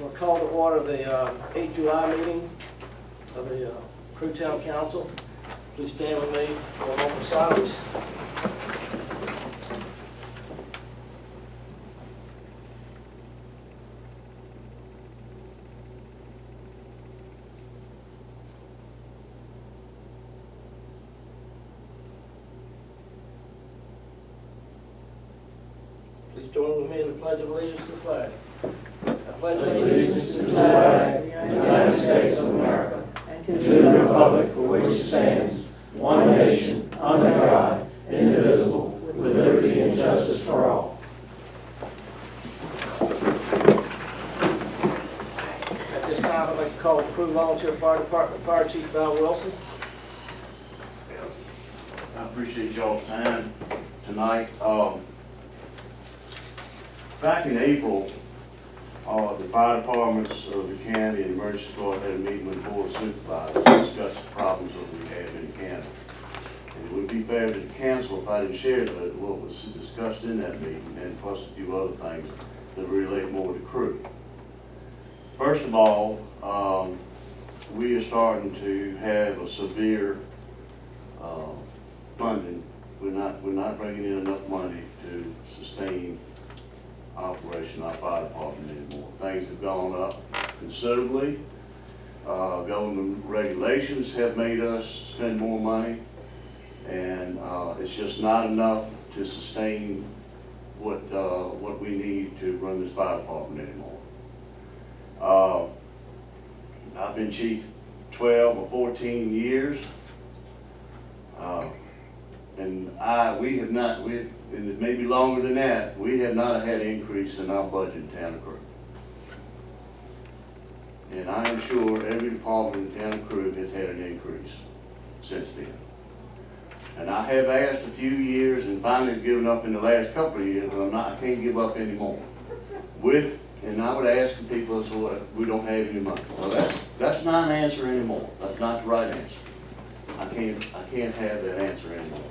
We'll call to order the 8 July meeting of the Crew Town Council. Please stand with me for a moment of silence. Please join with me in the Pledge of Allegiance to the flag. I pledge Allegiance to the flag of the United States of America, and to the republic for which it stands, one nation, under God, indivisible, with liberty and justice for all. At this time, I'd like to call the Crew Volunteer Fire Department Fire Chief Val Wilson. I appreciate y'all's time tonight. Back in April, the fire departments of the county and emergency squad had a meeting with the board of supervisors to discuss the problems that we have in the county. And it would be fair to the council if I didn't share what was discussed in that meeting, and plus a few other things that relate more to crew. First of all, we are starting to have a severe funding. We're not bringing in enough money to sustain operation of our fire department anymore. Things have gone up considerably. Government regulations have made us spend more money, and it's just not enough to sustain what we need to run this fire department anymore. I've been chief 12 or 14 years, and and it may be longer than that, we have not had an increase in our budget in Town of Crew. And I am sure every department in Town of Crew has had an increase since then. And I have asked a few years and finally given up in the last couple of years, but I can't give up anymore. And I would ask the people, so we don't have any money. Well, that's not an answer anymore. That's not the right answer. I can't have that answer anymore.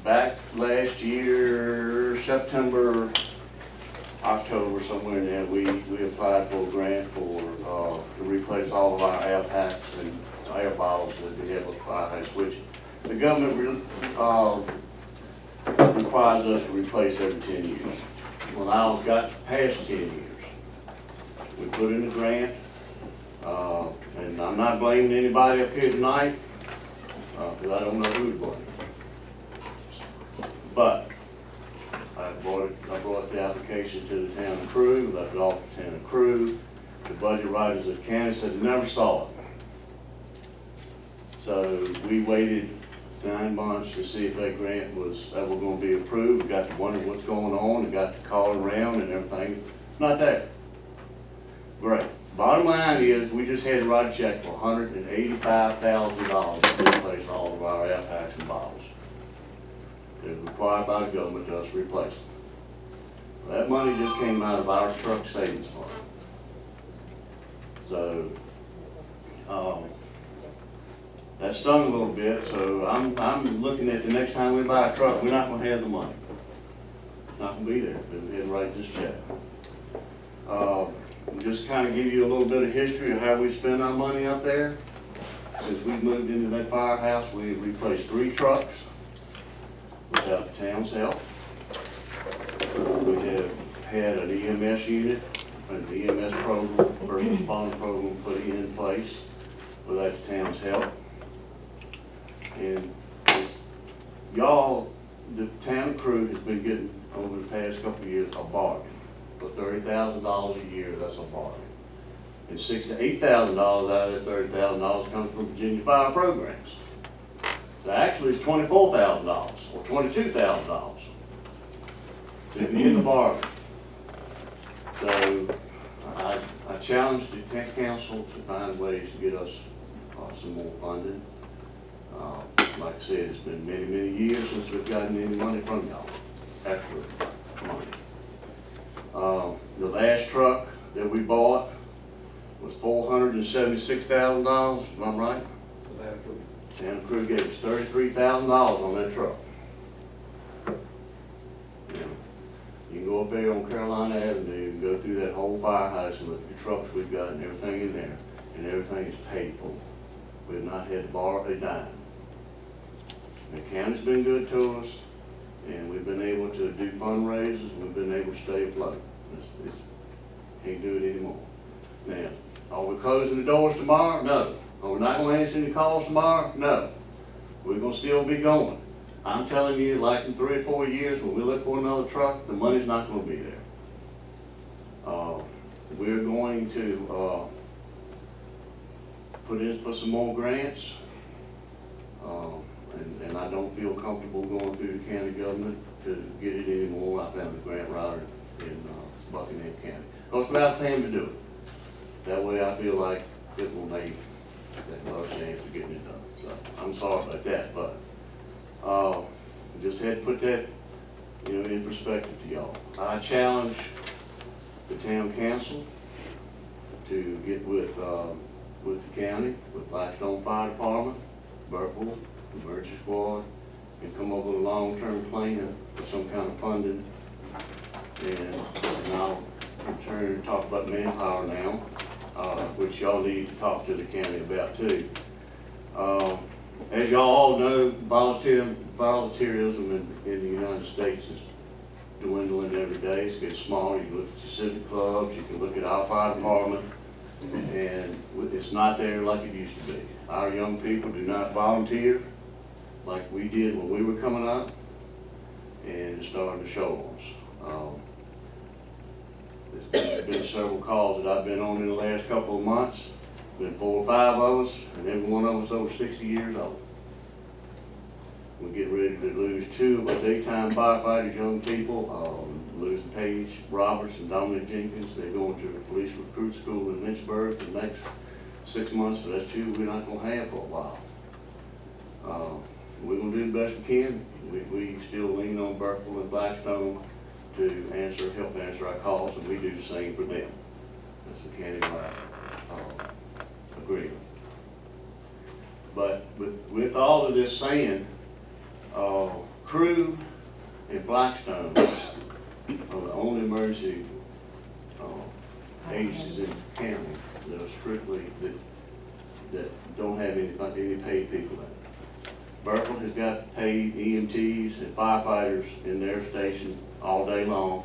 Back last year, September, October, somewhere in there, we applied for a grant to replace all of our air packs and air bottles that we have at firehouse, which the government requires us to replace every 10 years. Well, now it's got past 10 years. We put in the grant, and I'm not blaming anybody up here tonight, because I don't know who to blame. But I brought the application to the Town of Crew, left it off the Town of Crew. The budget writers at the county said they never saw it. So we waited 9 months to see if that grant was ever going to be approved. We got to wonder what's going on, and got to call around and everything. It's not there. Great. Bottom line is, we just had to write a check for $185,000 to replace all of our air packs and bottles. It was required by the government to us to replace them. That money just came out of our truck savings fund. So, that stung a little bit, so I'm looking at the next time we buy a truck, we're not gonna have the money. It's not gonna be there, we had to write this check. Just kind of give you a little bit of history of how we spend our money up there. Since we've moved into that firehouse, we've replaced 3 trucks without the town's help. We have had an EMS unit, an EMS program, first responder program put in place without the town's help. And y'all, the Town of Crew has been getting, over the past couple of years, a bargain. For $30,000 a year, that's a bargain. And $6,000 to $8,000 out of that $30,000 comes from Virginia Fire Programs. So actually it's $24,000 or $22,000. So you're in the bargain. So I challenge the council to find ways to get us some more funding. Like I said, it's been many, many years since we've gotten any money from y'all, extra money. The last truck that we bought was $476,000, am I right? Town of Crew gave us $33,000 on that truck. go up there on Carolina Avenue and go through that whole firehouse and look at the trucks we've got and everything in there, and everything is paid for. We've not had to borrow a dime. The county's been good to us, and we've been able to do fundraisers, we've been able to stay afloat. Can't do it anymore. Now, are we closing the doors tomorrow? No. Are we not gonna answer any calls tomorrow? No. We're gonna still be going. I'm telling you, like in 3 or 4 years, when we look for another truck, the money's not gonna be there. We're going to, put some more grants. And I don't feel comfortable going through the county government to get it anymore. I found a grant writer in Buckingham County. Because without paying to do it. That way I feel like it will make that low chance of getting it done. So I'm sorry about that, but just had to put that, in perspective to y'all. I challenge the town council to get with the county, with Blackstone Fire Department, Burkeville, Emergency Squad, and come up with a long-term plan for some kind of funding. And I'll return and talk about manpower now, which y'all need to talk to the county about too. As y'all all know, volunteerism in the United States is dwindling every day. It's getting smaller. You can look at the civic clubs, you can look at our fire department, and it's not there like it used to be. Our young people do not volunteer like we did when we were coming up, and it's starting to show us. There's been several calls that I've been on in the last couple of months. Been 4 or 5 of us, and every one of us over 60 years old. We're getting ready to lose 2 of our daytime firefighters, young people, losing Paige Roberts and Dominic Jenkins. They're going to the police recruit school in Lynchburg for the next 6 months, so that's 2 we're not gonna have for a while. We're gonna do the best we can. We still lean on Burkeville and Blackstone to help answer our calls, and we do the same for them. That's a county-wide agreement. But with all of this saying, Crew and Blackstone are the only emergency agencies in the county that are strictly, that don't have any paid people in it. Burkeville has got paid EMTs and firefighters in their station all day long.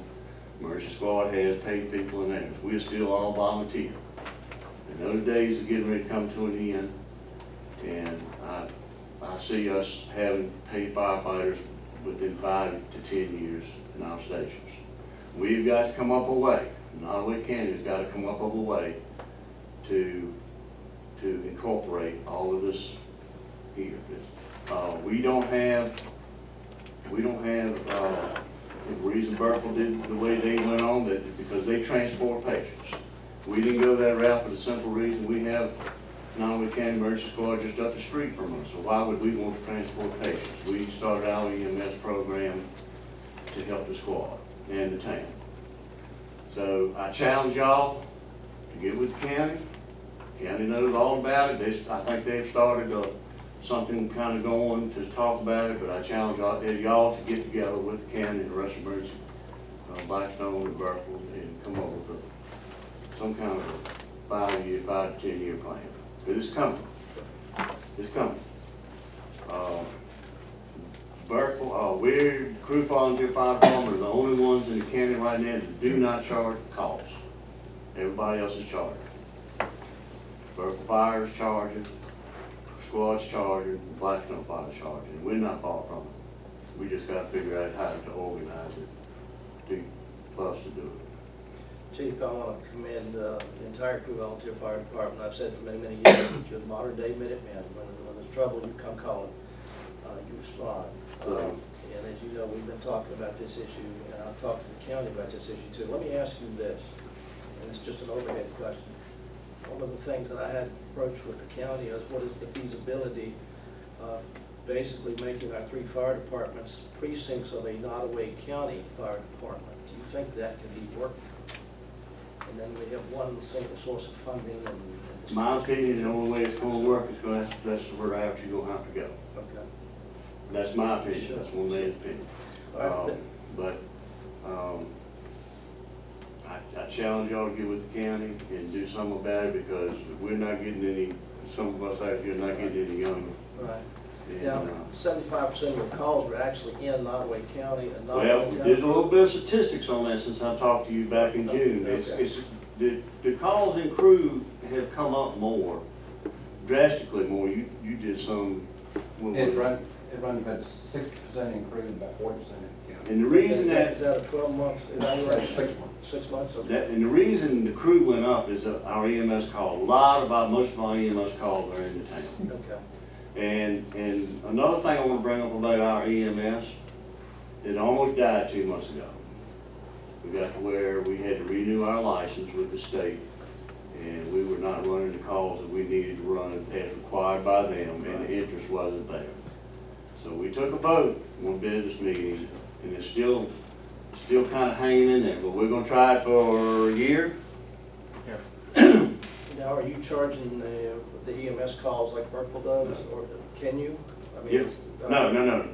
Emergency Squad has paid people in theirs. We're still all volunteer. And those days are getting ready to come to an end. And I see us having paid firefighters within 5 to 10 years in our stations. We've got to come up a way. Nottoway County has got to come up with a way to incorporate all of this here. We don't have the reason Burkeville did the way they went on, that because they transport patients. We didn't go that route for the simple reason we have Nottoway County Emergency Squad just up the street from us. So why would we want to transport patients? We started our EMS program to help the squad and the town. So I challenge y'all to get with the county. The county knows all about it. I think they've started something kind of going to talk about it, but I challenge y'all to get together with the county and the rest of emergency, Blackstone and Burkeville, and come up with some kind of a 5 to 10 year plan. Because it's coming. It's coming. Burkeville, we're Crew Volunteer Fire Department are the only ones in the county right now that do not charge calls. Everybody else is charging. Burkeville Fire is charging, Squad's charging, Blackstone Fire is charging, and we're not far from it. We just got to figure out how to organize it for us to do it. Chief, I want to commend the entire Crew Volunteer Fire Department. I've said for many, many years that you're the modern day Minutemen. When there's trouble, you come calling, you respond. And as you know, we've been talking about this issue, and I've talked to the county about this issue too. Let me ask you this, and it's just an overhead question. One of the things that I had approached with the county is what is the feasibility of basically making our 3 fire departments precincts of a Nottoway County Fire Department. Do you think that can be worked? And then we have one single source of funding and In my opinion, the only way it's going to work is that's the route you're going to have to go. okay. That's my opinion. Sure. That's one man's opinion. All right. But I challenge y'all to get with the county and do something about it, because we're not getting any, some of us out here are not getting any younger. Right. And, Now, 75% of your calls were actually in Nottaway County and not well, in town. there's a little bit of statistics on that since I talked to you back in June. Okay. The calls in crew have come up more, drastically more. You did some. It runs about 60% in crew and about 40% in county. And the reason Is that, that a 12-month evaluation? 6 months. 6 months? Okay. and the reason the crew went up is that our EMS call, most of our EMS calls are in the town. Okay. And another thing I want to bring up about our EMS, it almost died 2 months ago. We got to where we had to renew our license with the state, and we were not running the calls that we needed to run as required by them, and the interest wasn't there. So we took a vote, one business meeting, and it's still kind of hanging in there, but we're gonna try it for a year. Now, are you charging the EMS calls like Burkeville does, or can you? I mean, Yes. No,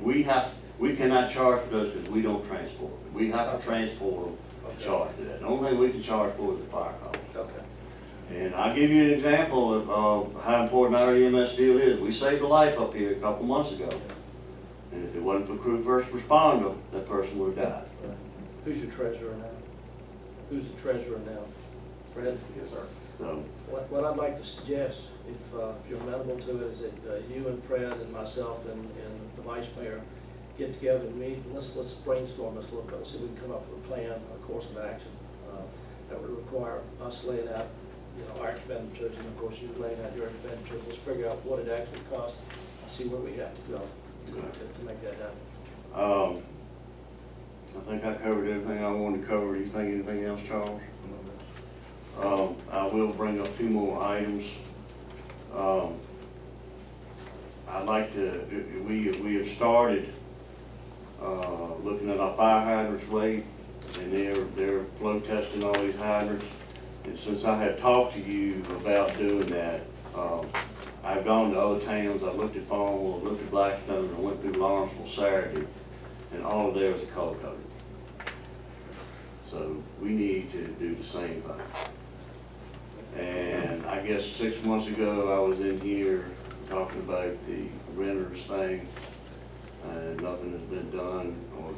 we cannot charge for those because we don't transport. We have to Okay. transport them Okay. to charge for that. The only thing we can charge for is the fire call. Okay. And I'll give you an example of how important our EMS deal is. We saved a life up here a couple months ago. And if it wasn't for crew first responder, that person would have died. Right. Who's your treasurer now? Who's the treasurer now? Fred? Yes, sir. So, What I'd like to suggest, if you're amenable to it, is that you and Fred and myself and the vice mayor get together and meet, and let's brainstorm this a little bit, see if we can come up with a plan, a course of action that would require us laying out, our expenditures, and of course you laying out your expenditures. Let's figure out what it actually costs, and see where we have to go to make that happen. I think I covered everything I wanted to cover. You think anything else, Charles? I will bring up 2 more items. I'd like to, we have started, looking at our fire hydrants rate, and they're flow testing all these hydrants. And since I have talked to you about doing that, I've gone to other towns. I looked at Farmville, I looked at Blackstone, I went through Lawrenceville Saturday, and all of theirs are color coded. So we need to do the same thing. And I guess 6 months ago, I was in here talking about the renters thing, and nothing has been done, or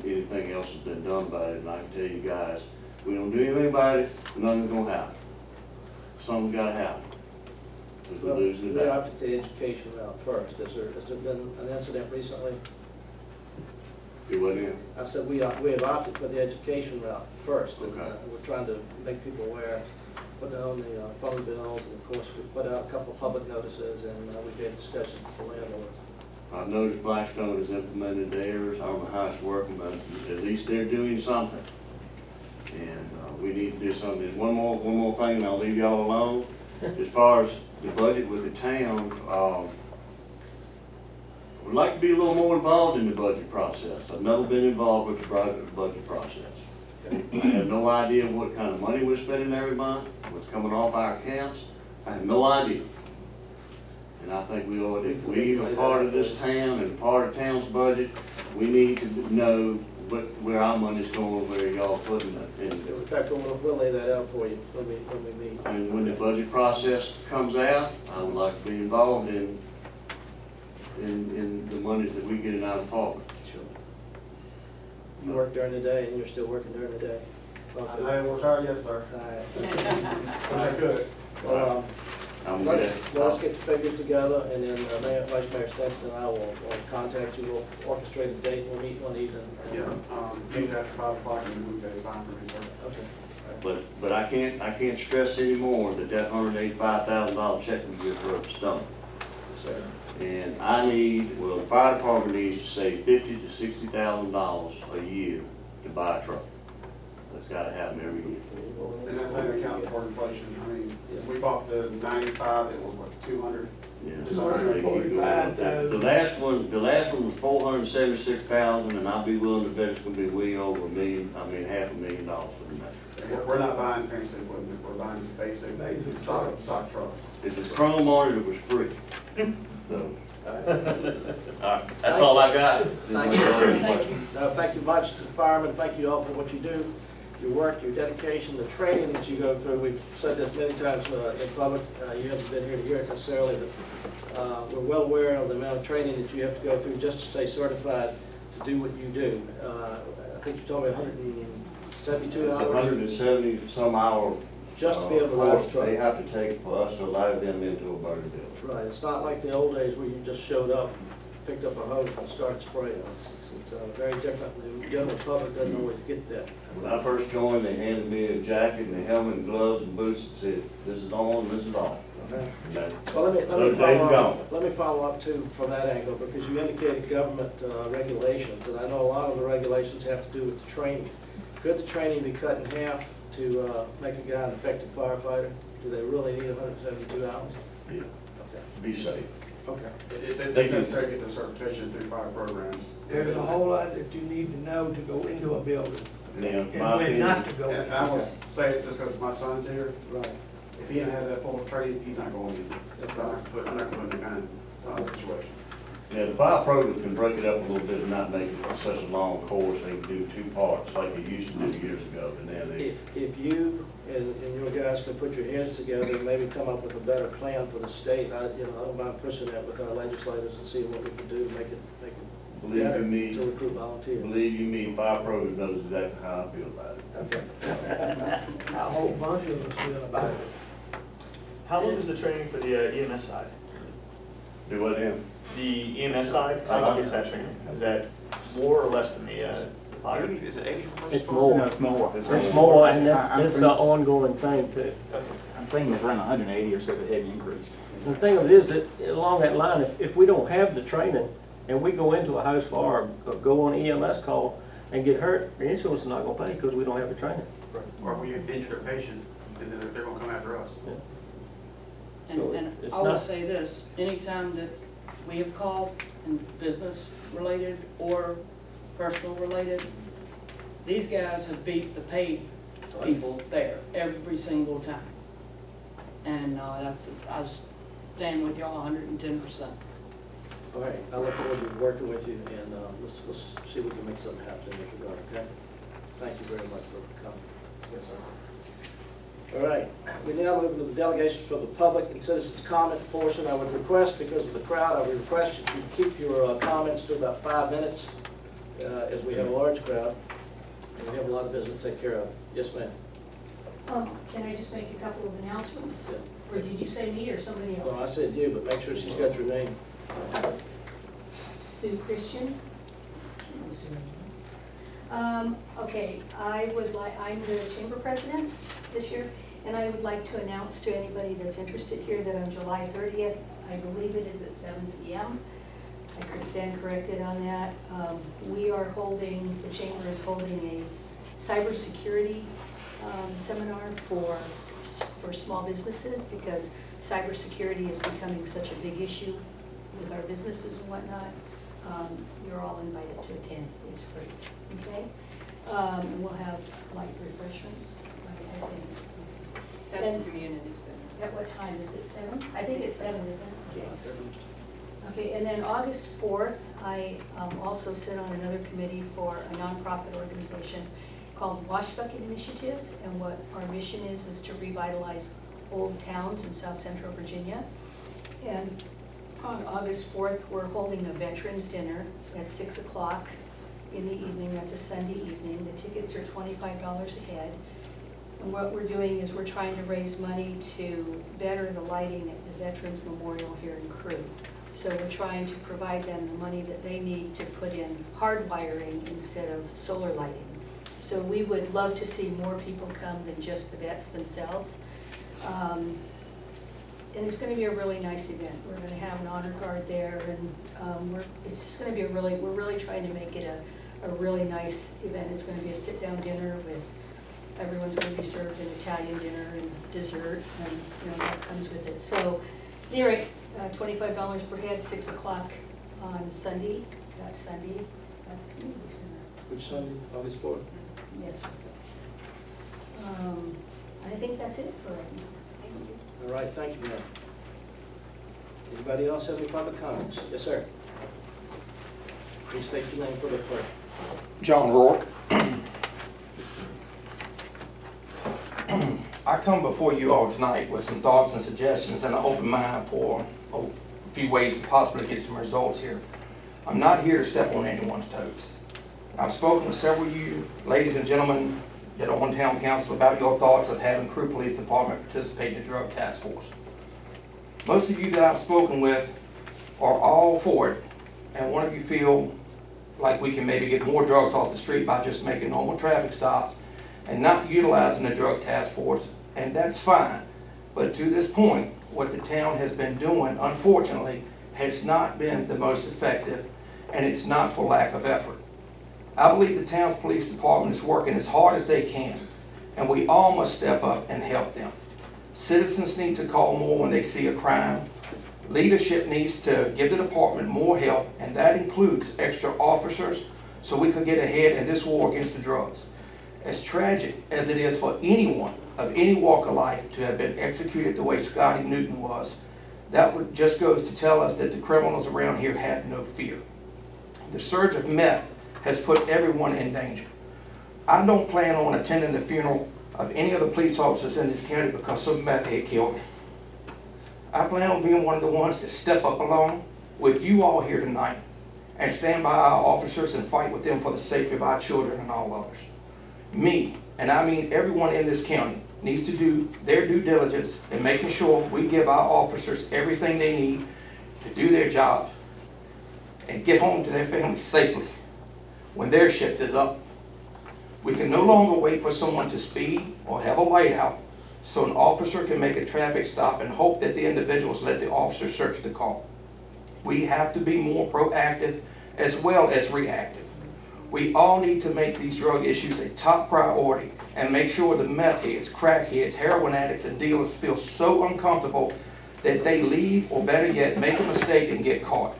anything else has been done about it. And I can tell you guys, we don't do anything about it, nothing's gonna happen. Something's gotta happen. 'Cause we're losing We it back. opted the education route first. Has there been an incident recently? It wasn't in. I said we have opted for the education route first, and Okay. we're trying to make people aware, put down the phone bills, and of course, we put out a couple of public notices, and we had discussions with the landlords. I've noticed Blackstone has implemented theirs. I don't know how it's working, but at least they're doing something. And we need to do something. One more thing, and I'll leave y'all alone. As far as the budget with the town, we'd like to be a little more involved in the budget process. I've never been involved with the budget process. I have no idea what kind of money we're spending every month, what's coming off our accounts. I have no idea. And I think we ought, if we are part of this town and part of town's budget, we need to know where our money's going, where y'all putting it. In fact, we'll lay that out for you when we meet. And when the budget process comes out, I would like to be involved in the monies that we get in our department. Sure. You work during the day, and you're still working during the day? I haven't worked hard yet, sir. All right. Wish I could. Well, I'm let's good. get the figures together, and then Vice Mayor Stinson and I will contact you. We'll orchestrate a date, we'll meet one evening. Yeah, usually after 5 o'clock in the weekday is fine for me, sir. Okay. But I can't stress anymore that $185,000 check we get for a stump. So, And I need, well, the fire department needs to save $50,000 to $60,000 a year to buy a truck. That's gotta happen every year. And that's not accounting for inflation. I mean, we bought the 95, it was what, 200? Yeah. Just under 45,000. The last one was $476,000, and I'll be willing to bet it's gonna be way over $1 million, $500,000 for the next. We're not buying fancy equipment, we're buying basic stock trucks. If it's chrome on it, it was free. So, all right. that's all I got. Thank you. Thank you much to the firemen. Thank you all for what you do. your work, your dedication, the training that you go through. We've said this many times in public. You haven't been here to hear it necessarily, but we're well aware of the amount of training that you have to go through just to stay certified to do what you do. I think you told me 172 It's hours 170 some hour. just to be able to ride the course truck. They have to take for us to allow them into a burger building. Right, it's not like the old days where you just showed up, picked up a hose and started spraying. It's very different. The general public doesn't always get that. When I first joined, they handed me a jacket and a helmet and gloves and boots and said, this is on, this is off. Okay. And that- Well, let me Those days are gone. let me follow up too from that angle, because you indicated government regulations, and I know a lot of the regulations have to do with the training. Could the training be cut in half to make a guy an effective firefighter? Do they really need 172 hours? Yeah, Okay. be safe. Okay. It's necessary to get the certification through fire programs. There's a whole lot that you need to know to go into a building, Now, and my when not to opinion, go. And I will say it just because my son's here, Right. if he didn't have that full training, he's not going in. I'm not putting him in that kind of situation. yeah, the fire program can break it up a little bit and not make it such a long course. They can do 2 parts like they used to do years ago, and now they, If you and your guys can put your heads together and maybe come up with a better plan for the state, I don't mind pushing that with our legislators and seeing what we can do to make it believe better you me, to recruit volunteers. believe you me, fire program knows exactly how I feel about it. Okay. A whole bunch of us feel about it. How long is the training for the EMS side? Do what now? The EMS side, how long is that training? Is that more or less than the fire? Is it 80 for It's more. No, it's more. It's more, and I'm it's an thinking- ongoing thing too. I'm thinking it's around 180 or so that hadn't increased. The thing of it is that along that line, if we don't have the training and we go into a house fire or go on EMS call and get hurt, the insurance is not gonna pay because we don't have the training. Or if we injure a patient, then they're gonna come after us. So And it's I will not- say this, anytime that we have called in business related or personal related, these guys have beat the paid people there every single time. And I stand with y'all 110%. All right, I look forward to working with you, and let's see if we can make something happen in this regard, okay? Thank you very much for coming. Yes, sir. All right, we now move into the delegations for the public and citizens' comment portion. I would request, because of the crowd, I would request that you keep your comments to about 5 minutes, as we have a large crowd, and we have a lot of business to take care of. Yes, ma'am. Can I just make a couple of announcements? Yeah. Or did you say me or somebody Well, I else? said you, but make sure she's got your name. Sue Christian. Okay, I'm the chamber president this year, and I would like to announce to anybody that's interested here that on July 30th, I believe it is at 7 p.m. I could stand corrected on that. The chamber is holding a cybersecurity seminar for small businesses, because cybersecurity is becoming such a big issue with our businesses and whatnot. You're all invited to attend, it's free, okay? And we'll have light refreshments, I think. It's at the community center. At what time, is it 7? I think it's 7, isn't it? Okay, and then August 4th, I also sit on another committee for a nonprofit organization called Wash Bucket Initiative, and what our mission is to revitalize old towns in South Central Virginia. And on August 4th, we're holding a veterans dinner at 6 o'clock in the evening. That's a Sunday evening. The tickets are $25 a head. And what we're doing is we're trying to raise money to better the lighting at the Veterans Memorial here in Crewe. So we're trying to provide them the money that they need to put in hard wiring instead of solar lighting. So we would love to see more people come than just the vets themselves. And it's gonna be a really nice event. We're gonna have an honor guard there, and it's just gonna be we're really trying to make it a really nice event. It's gonna be a sit-down dinner with, everyone's gonna be served an Italian dinner and dessert, and that comes with it. So, anyway, $25 per head, 6 o'clock on Sunday, that Sunday, at the community center. Which Sunday, August 4th? Yes, sir. I think that's it for right now. Thank you. All right, thank you, ma'am. Anybody else have any public comments? Yes, sir. Please state your name for the clerk. John Rourke. I come before you all tonight with some thoughts and suggestions and an open mind for a few ways to possibly get some results here. I'm not here to step on anyone's toes. I've spoken with several of you, ladies and gentlemen, that are on town council about your thoughts of having Crew Police Department participate in the drug task force. Most of you that I've spoken with are all for it, and one of you feel like we can maybe get more drugs off the street by just making normal traffic stops and not utilizing the drug task force, and that's fine. But to this point, what the town has been doing, unfortunately, has not been the most effective, and it's not for lack of effort. I believe the town's police department is working as hard as they can, and we all must step up and help them. Citizens need to call more when they see a crime. Leadership needs to give the department more help, and that includes extra officers so we can get ahead in this war against the drugs. As tragic as it is for anyone of any walk of life to have been executed the way Scotty Newton was, that just goes to tell us that the criminals around here have no fear. The surge of meth has put everyone in danger. I don't plan on attending the funeral of any of the police officers in this county because some meth head killed them. I plan on being one of the ones that step up along with you all here tonight and stand by our officers and fight with them for the safety of our children and all others. Me, and I mean everyone in this county, needs to do their due diligence in making sure we give our officers everything they need to do their jobs and get home to their families safely when their shift is up. We can no longer wait for someone to speed or have a light out so an officer can make a traffic stop and hope that the individuals let the officer search the car. We have to be more proactive as well as reactive. We all need to make these drug issues a top priority and make sure the meth heads, crack heads, heroin addicts, and dealers feel so uncomfortable that they leave, or better yet, make a mistake and get caught.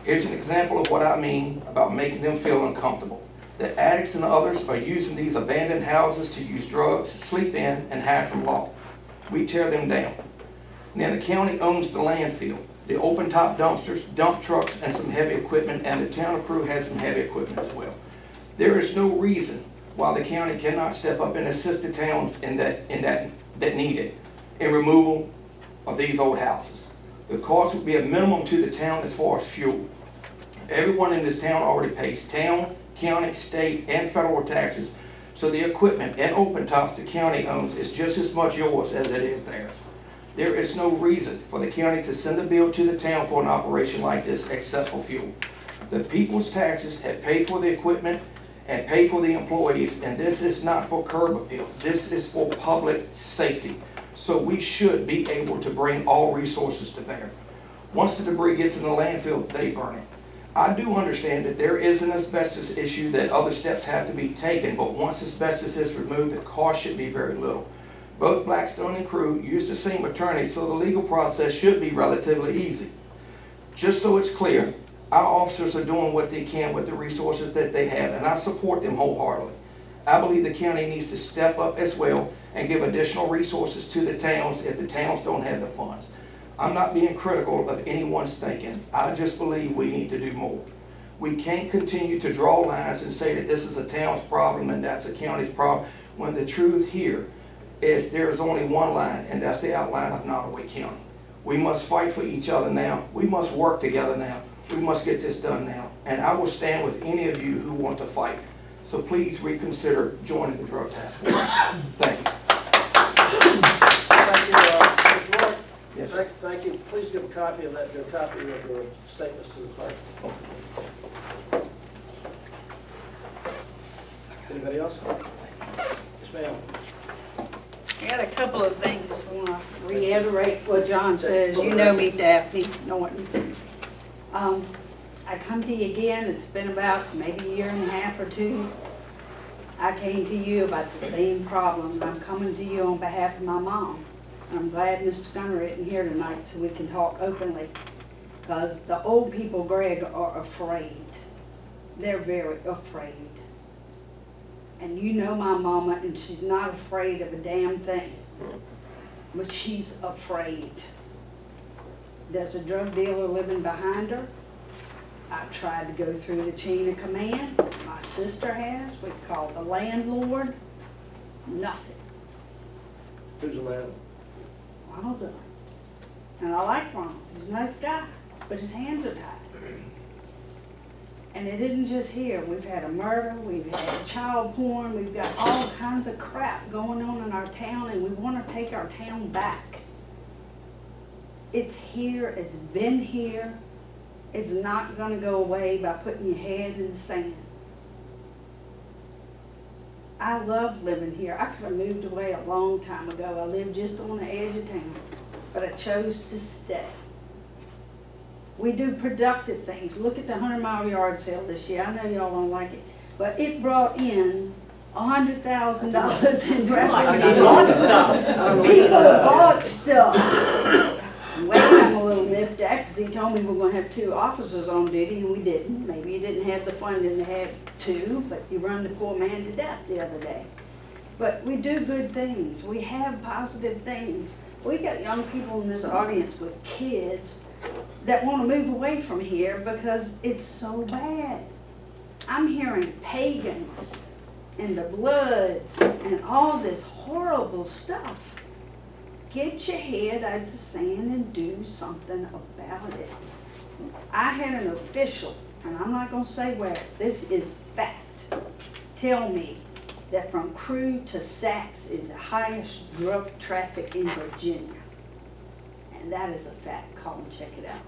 Here's an example of what I mean about making them feel uncomfortable. The addicts and others are using these abandoned houses to use drugs, sleep in, and hide from law. We tear them down. Now the county owns the landfill, the open top dumpsters, dump trucks, and some heavy equipment, and the town of Crew has some heavy equipment as well. There is no reason why the county cannot step up and assist the towns that need it in removal of these old houses. The cost would be a minimum to the town as far as fuel. Everyone in this town already pays town, county, state, and federal taxes, so the equipment and open tops the county owns is just as much yours as it is theirs. There is no reason for the county to send a bill to the town for an operation like this except for fuel. The people's taxes have paid for the equipment and paid for the employees, and this is not for curb appeal. This is for public safety. So we should be able to bring all resources to bear. Once the debris gets in the landfill, they burn it. I do understand that there is an asbestos issue, that other steps have to be taken, but once asbestos is removed, the cost should be very little. Both Blackstone and Crew use the same attorney, so the legal process should be relatively easy. Just so it's clear, our officers are doing what they can with the resources that they have, and I support them wholeheartedly. I believe the county needs to step up as well and give additional resources to the towns if the towns don't have the funds. I'm not being critical of anyone's thinking. I just believe we need to do more. We can't continue to draw lines and say that this is a town's problem and that's a county's problem, when the truth here is there is only one line, and that's the outline of Nottoway County. We must fight for each other now. We must work together now. We must get this done now. And I will stand with any of you who want to fight. So please reconsider joining the drug task force. Thank you. Thank you, Mr. Moore. Yes. Thank you. Please give a copy of that, your copy of your statements to the clerk. Anybody else? Yes, ma'am. I got a couple of things. I want to reiterate what John says. You know me, Daphne Norton. I come to you again. It's been about maybe a year and a half or two. I came to you about the same problem. I'm coming to you on behalf of my mom. I'm glad Mr. Gunner isn't here tonight so we can talk openly, because the old people, Greg, are afraid. They're very afraid. And you know my mama, and she's not afraid of a damn thing, but she's afraid. There's a drug dealer living behind her. I've tried to go through the chain of command. My sister has. We've called the landlord. Nothing. Who's the man? Ronald Dunn. And I like Ronald, he's a nice guy, but his hands are tied. And it isn't just here, we've had a murder, we've had child porn, we've got all kinds of crap going on in our town, and we wanna take our town back. It's here, it's been here, it's not gonna go away by putting your head in the sand. I love living here. I could have moved away a long time ago. I lived just on the edge of town, but I chose to stay. We do productive things. Look at the 100-mile yard sale this year. I know y'all don't like it, but it brought in $100,000 in revenue. People bought stuff. People bought stuff. Well, I'm a little miffed at because he told me we're gonna have 2 officers on duty, and we didn't. Maybe you didn't have the funding to have 2, but you run the poor man to death the other day. But we do good things. We have positive things. We got young people in this audience with kids that want to move away from here because it's so bad. I'm hearing pagans and the Bloods and all this horrible stuff. Get your head out of the sand and do something about it. I had an official, and I'm not going to say where, this is fact, tell me that from Crew to Saks is the highest drug traffic in Virginia. And that is a fact. Call and check it out.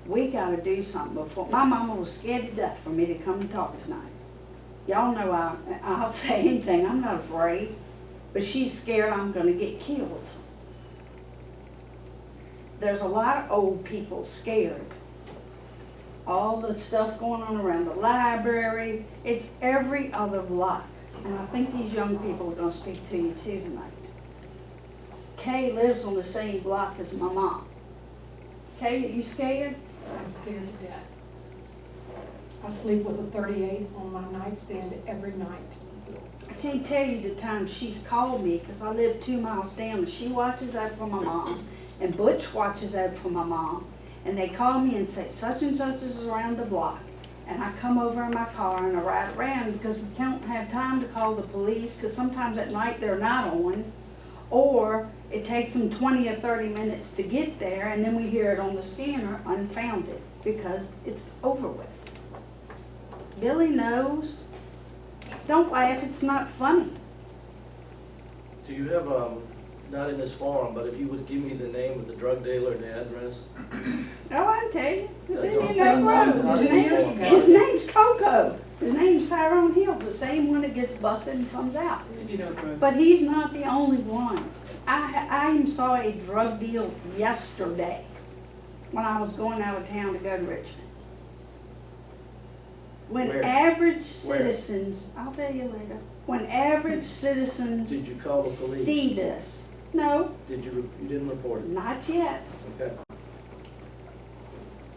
We got to do something before. My mama was scared to death for me to come and talk tonight. Y'all know I'll say anything. I'm not afraid. But she's scared I'm going to get killed. There's a lot of old people scared. All the stuff going on around the library, it's every other block. And I think these young people are going to speak to you too tonight. Kay lives on the same block as my mom. Kay, are you scared? I'm scared to death. I sleep with a 38 on my nightstand every night. I can't tell you the time she's called me because I live 2 miles down and she watches out for my mom and Butch watches out for my mom. And they call me and say such and such is around the block. And I come over in my car and I ride around because we don't have time to call the police because sometimes at night they're not on. Or it takes them 20 or 30 minutes to get there and then we hear it on the scanner unfounded because it's over with. Billy knows. Don't laugh, it's not funny. Do you have, not in this forum, but if you would give me the name of the drug dealer and the address? Oh, I can tell you. It's That's in the that same road. one. His name's Coco. His name's Tyrone Hills, the same one that gets busted and comes out. But he's not the only one. I even saw a drug deal yesterday when I was going out of town to go to Richmond. When Where? average citizens, I'll tell you later, when average citizens Did you call the police? see this, no, Did you didn't report it? not yet. Okay.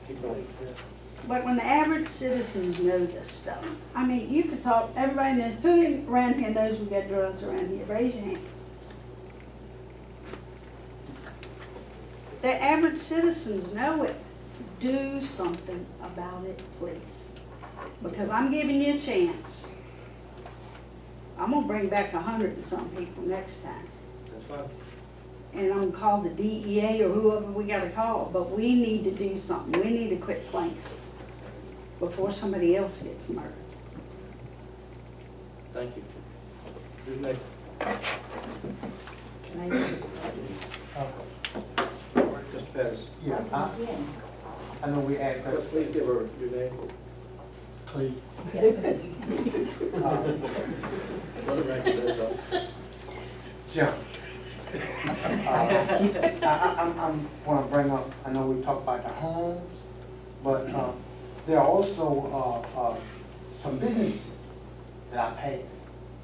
Keep going. But when the average citizens know this stuff, I mean, you could talk, everybody knows, who around here knows we got drugs around here? Raise your hand. The average citizens know it. Do something about it, please. Because I'm giving you a chance. I'm gonna bring back 100 and some people next time. That's fine. And I'm gonna call the DEA or whoever we gotta call, but we need to do something. We need to quit playing before somebody else gets murdered. Thank you. Who's next? Can I use Mr. Pettis. Yeah, I know we asked, Please give her your name. Cleve. Let her recognize us. Jim. I'm want to bring up, I know we talked about the homes, but there are also some businesses that I passed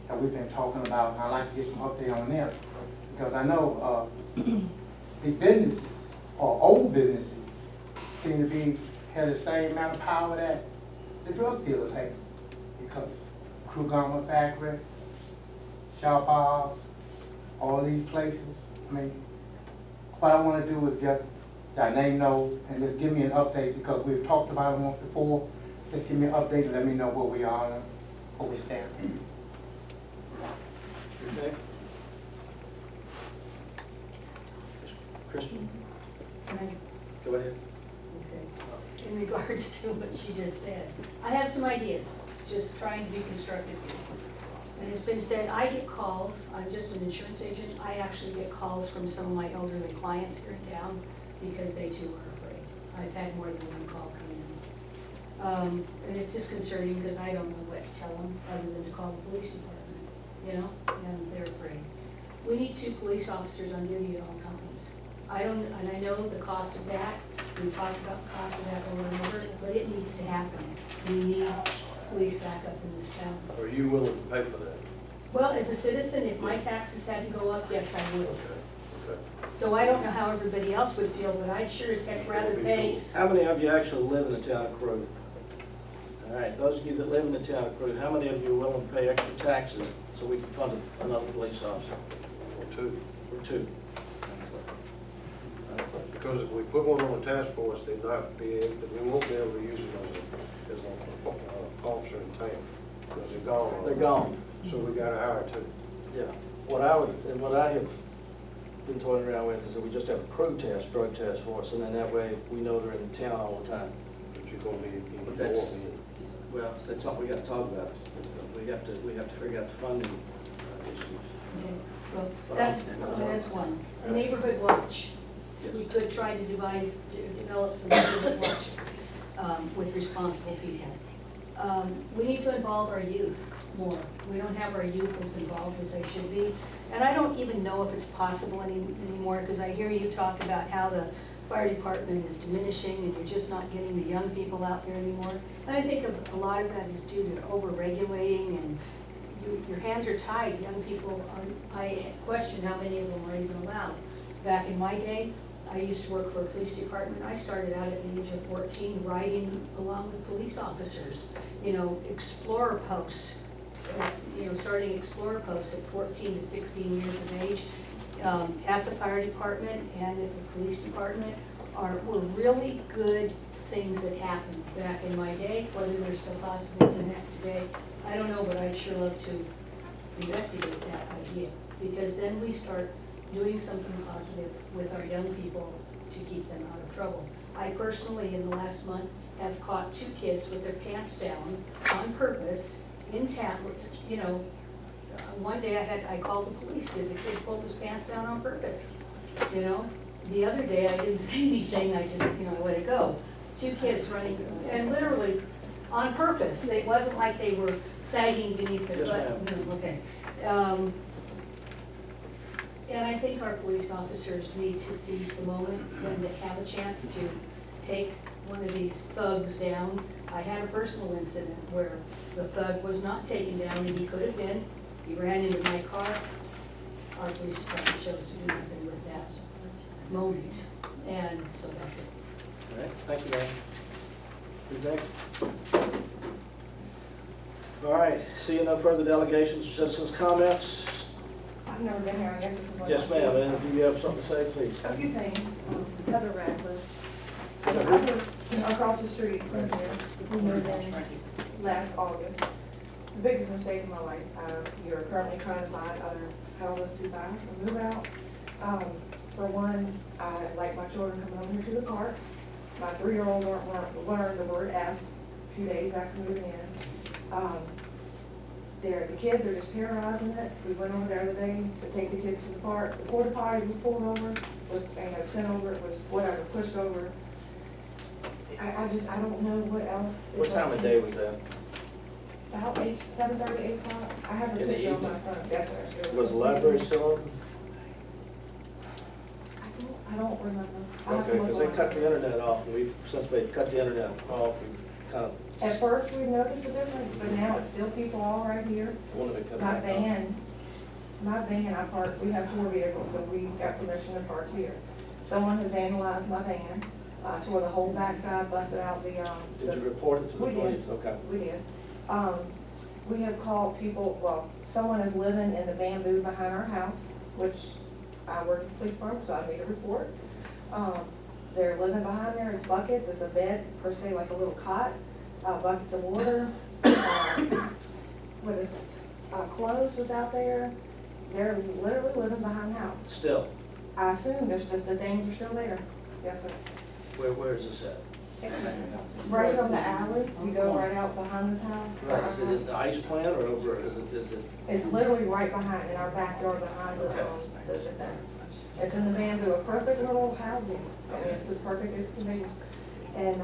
that we've been talking about, and I'd like to get some update on them. Because I know the businesses, or old businesses, seem to be, have the same amount of power that the drug dealers have. Because Crew Garment Factory, Shop House, all these places. I mean, what I want to do is just, that name knows, and just give me an update, because we've talked about it once before. Just give me an update and let me know where we are and where we stand. Okay. Kristen, Can I go ahead. Okay. In regards to what she just said, I have some ideas, just trying to be constructive here. And it's been said, I get calls, I'm just an insurance agent, I actually get calls from some of my elderly clients here in town because they too are afraid. I've had more than one call come in. And it's disconcerting because I don't know what to tell them other than to call the police department, you know, and they're afraid. We need 2 police officers on duty at all times. And I know the cost of that, we talked about the cost of that over and over, but it needs to happen. We need police backup in this town. Are you willing to pay for that? Well, as a citizen, if my taxes had to go up, yes, I would. Okay. So I don't know how everybody else would feel, but I'd sure as heck rather pay. How many of you actually live in the town of Crew? All right, those of you that live in the town of Crew, how many of you are willing to pay extra taxes so we can fund another police officer? For 2. For 2. Because if we put one on the task force, we won't be able to use them as an officer in town, because they're gone. They're gone. So we gotta hire 2. Yeah. What I have been toying around with is that we just have a crew drug task force, and then that way we know they're in town all the time. But you're gonna need even But more that's- men. Well, that's something we got to talk about. We have to figure out the funding issues. Well, that's one. The neighborhood watch. We could try to develop some neighborhood watches with responsible people. We need to involve our youth more. We don't have our youth as involved as they should be. And I don't even know if it's possible anymore, because I hear you talk about how the fire department is diminishing and you're just not getting the young people out there anymore. And I think a lot of that is due to over-regulating and your hands are tied. Young people, I question how many of them are even allowed. Back in my day, I used to work for a police department. I started out at the age of 14 riding along with police officers, you know, explorer posts, starting explorer posts at 14 to 16 years of age. At the fire department and at the police department were really good things that happened back in my day. Whether they're still possible today, I don't know, but I'd sure love to investigate that idea, because then we start doing something positive with our young people to keep them out of trouble. I personally, in the last month, have caught 2 kids with their pants down on purpose in town, you know. One day I called the police because the kid pulled his pants down on purpose, you know. The other day I didn't say anything, I just, I let it go. 2 kids running, and literally on purpose. It wasn't like they were sagging beneath their butt. Yes, No, okay. And I think our police officers need to seize the moment when they have a chance to take one of these thugs down. I had a personal incident where the thug was not taken down, and he could have been. He ran into my car. Our police department chose to do nothing with that moment, and so that's it. All right, thank you, ma'am. Who's next? All right, seeing no further delegations or citizens' comments? I've never been here, I guess this is what. Yes, ma'am, and if you have something to say, please. A few things. Heather Radcliffe. I live across the street from here. We moved in last August. The biggest mistake of my life. You're currently trying to find other houses to buy or move out. For one, I like my children coming over here to the park. My 3-year-old learned the word F a few days after moving in. The kids are just terrorizing it. We went over there the other day to take the kids to the park. The porta potty was pulled over, was sent over, it was whatever, pushed over. I don't know what else. What time of day was that? About 7:30, 8 o'clock. I have a In the picture on my evening? phone. Yes, sir. Was the library still open? I don't remember. I'll have to Okay, look because they on cut it. the internet off, and since we've cut the internet off, we've kind of At first, we noticed a difference, but now it's still people all right here. wanted to cut it My back off. van, I parked, we have 4 vehicles, so we got permission to park here. Someone has vandalized my van, tore the whole backside, busted out the, Did you report it to the We did. police? Okay. We did. We have called people, well, someone is living in the bamboo behind our house, which I work at the police department, so I made a report. They're living behind there, it's buckets, it's a bed, per se, like a little cot, buckets of water, what is it? Clothes was out there. They're literally living behind the house. Still? I assume there's just, the things are still there. Yes, sir. Where is this at? Right on the alley, you go right out behind this house. Right, is it in the ice plant or over, is it? It's literally right behind, in our backyard behind the fence. It's in the bamboo, a perfect little housing. I mean, it's just perfect, it's to me. And,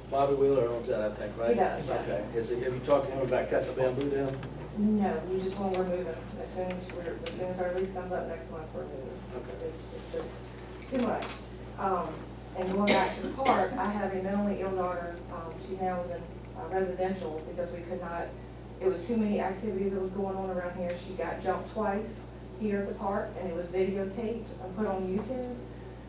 Bobby Wheeler owns that, I think, right? He does, yes. Okay, have you talked to him about cutting the bamboo down? no, we just want to remove it. As soon as our lease comes up next month, we're moving. Okay. It's just too much. And going back to the park, I have a mentally ill daughter. She now is in residential because we could not, it was too many activities that was going on around here. She got jumped twice here at the park, and it was videotaped and put on YouTube.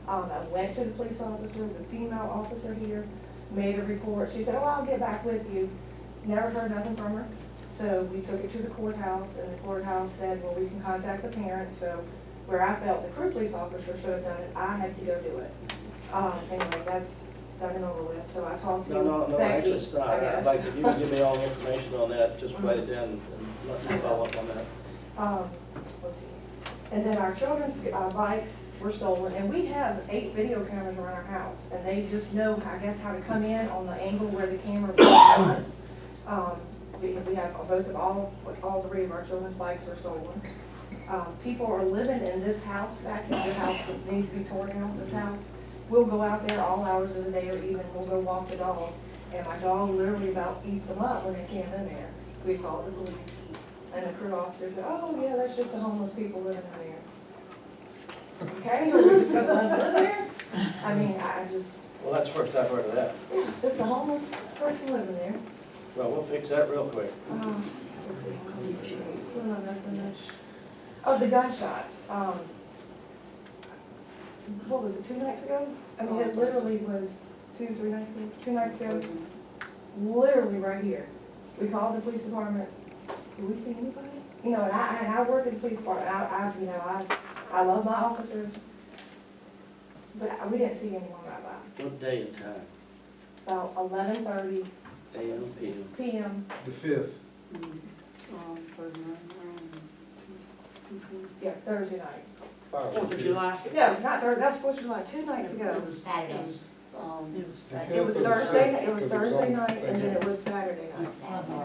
I went to the police officer, the female officer here, made a report. She said, oh, I'll get back with you. Never heard nothing from her. So we took it to the courthouse, and the courthouse said, well, we can contact the parents. So where I felt the crew police officer should have done it, I had to go do it. Anyway, that's done and over with. So I talked to No, Becky, actually, it's not. I guess. I'd like, if you can give me all the information on that, just write it down and let me follow up on that. Let's see. And then our children's bikes were stolen, and we have 8 video cameras around our house, and they just know, I guess, how to come in on the angle where the camera is. We have both of all 3 of our children's bikes were stolen. People are living in this house, back in the house that needs to be torn down, this house. We'll go out there all hours of the day, or even we'll go walk the dog, and my dog literally about eats them up when they see them in there. We call the police, and the crew officer said, oh, yeah, that's just the homeless people living in there. Okay, or we just gonna let them live there? I mean, I just, Well, that's the first I've heard of that. yeah, just a homeless person living there. Well, we'll fix that real quick. Let's see. Well, nothing much. Oh, the gunshots. What was it, 2 nights ago? I mean, it literally was 2, 3 nights ago, 2 nights ago, literally right here. We called the police department. Did we see anybody? You know, and I work in the police department. I love my officers, but we didn't see anyone right by. What day and time? About 11:30 AM, PM? PM. The 5th. Yeah, Thursday night. 4th of July. Yeah, not Thursday, that's 4th of July, 2 nights ago. Saturday. It was Thursday night, and then it was Saturday night.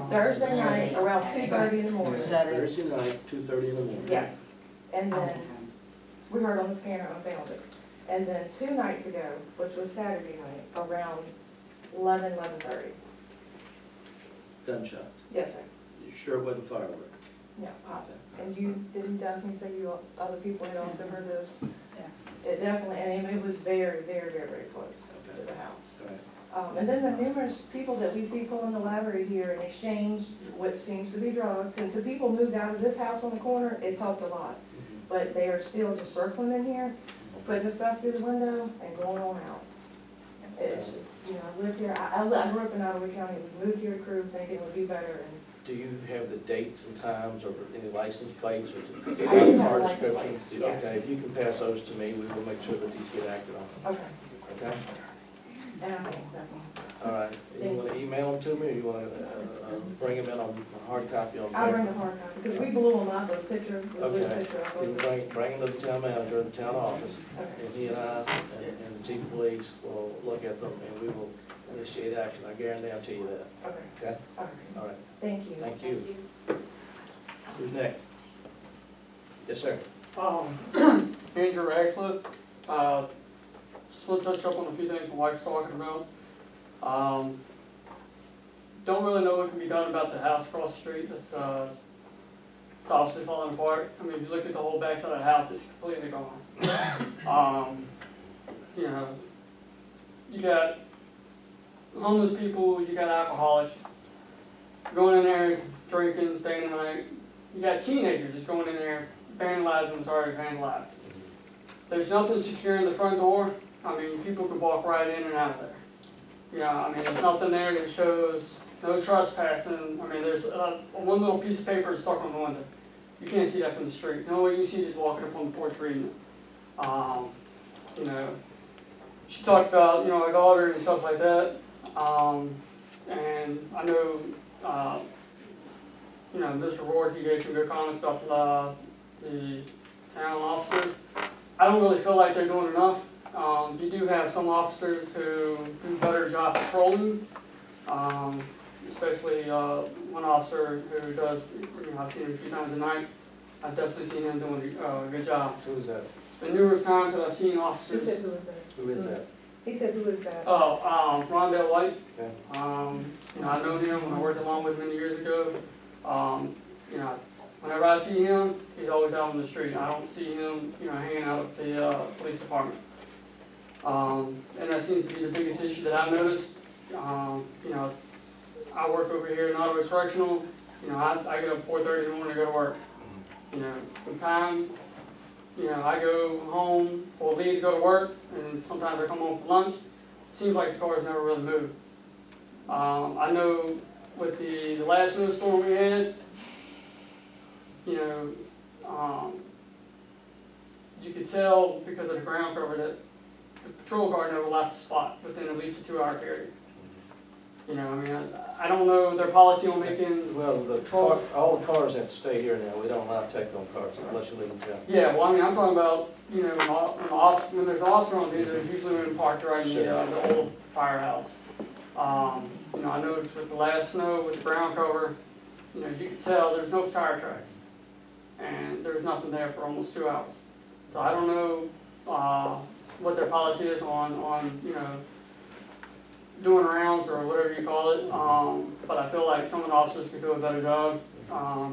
Thursday night, around 2:30 in the morning. Thursday night, 2:30 in the morning. Yes. And then, we heard on the scanner and found it. And then 2 nights ago, which was Saturday night, around 11:30. Gunshot. Yes, sir. You sure it wasn't fireworks? No, and you, didn't Daphne say you, other people had also heard this? Yeah. It definitely, and it was very, very, very, very close to the house. All right. And then the numerous people that we see pulling the library here in exchange what seems to be drugs. Since the people moved out of this house on the corner, it's helped a lot. But they are still just circling in here, putting the stuff through the window and going on out. It's just, you know, I lived here, I grew up in Ottawa County, we moved here to Crew thinking it would be better, and Do you have the dates and times or any license plates or just I do have car license descriptions? plates, yes. Okay, if you can pass those to me, we will make sure that these get acted on. okay, Okay? and I think that's all. All right. You want to email them to me, or you want to bring them in on a hard copy on I'll bring paper? the hard copy, because we blew them up, a picture, a blue Okay. picture of You them. can bring them to the town manager, the town office, Okay. and he and I and the chief of police will look at them, and we will initiate action. I guarantee you that. Okay, Okay? all right, All right. thank you. Thank you. Who's next? Yes, sir. Andrew Ratcliffe, just want to touch up on a few things my wife's talking about. Don't really know what can be done about the house across the street. It's obviously falling apart. I mean, if you look at the whole backside of the house, it's completely gone. You know, you got homeless people, you got alcoholics going in there drinking, staying the night. You got teenagers just going in there vandalizing what's already vandalized. There's nothing securing the front door. I mean, people could walk right in and out of there. You know, I mean, there's nothing there that shows no trespassing. I mean, there's one little piece of paper stuck on the window. You can't see that from the street. The only way you see it is walking up on the porch reading it. You know, she talked about, you know, her daughter and stuff like that. And I know, you know, Mr. Ward, he gave some good comments about the town officers. I don't really feel like they're doing enough. You do have some officers who do a better job patrolling, especially one officer who does, I've seen him a few times a night. I've definitely seen him doing a good job. Who is that? The numerous times that I've seen Who officers. said who was that? Who is that? He said who is that? Rondell White. Okay. I know him when I worked along with him many years ago. Whenever I see him, he's always out on the street. I don't see him, hanging out at the police department. And that seems to be the biggest issue that I've noticed. I work over here in Ottawa Correctional. I get up 4:30 in the morning to go to work. Sometimes, I go home or leave to go to work, and sometimes I come home for lunch. Seems like the cars never really move. I know with the last snowstorm we had, you could tell because of the ground cover that the patrol car never left the spot within at least a 2-hour period. I don't know their policy on making. Well, all the cars have to stay here now. We don't allow take-home cars unless you leave them town. Yeah, well, I'm talking about, when there's an officer on duty, there's usually one parked right in the old firehouse. I noticed with the last snow with the ground cover, you could tell there's no tire tracks. And there was nothing there for almost 2 hours. So I don't know what their policy is on doing rounds or whatever you call it, but I feel like some of the officers could do a better job. I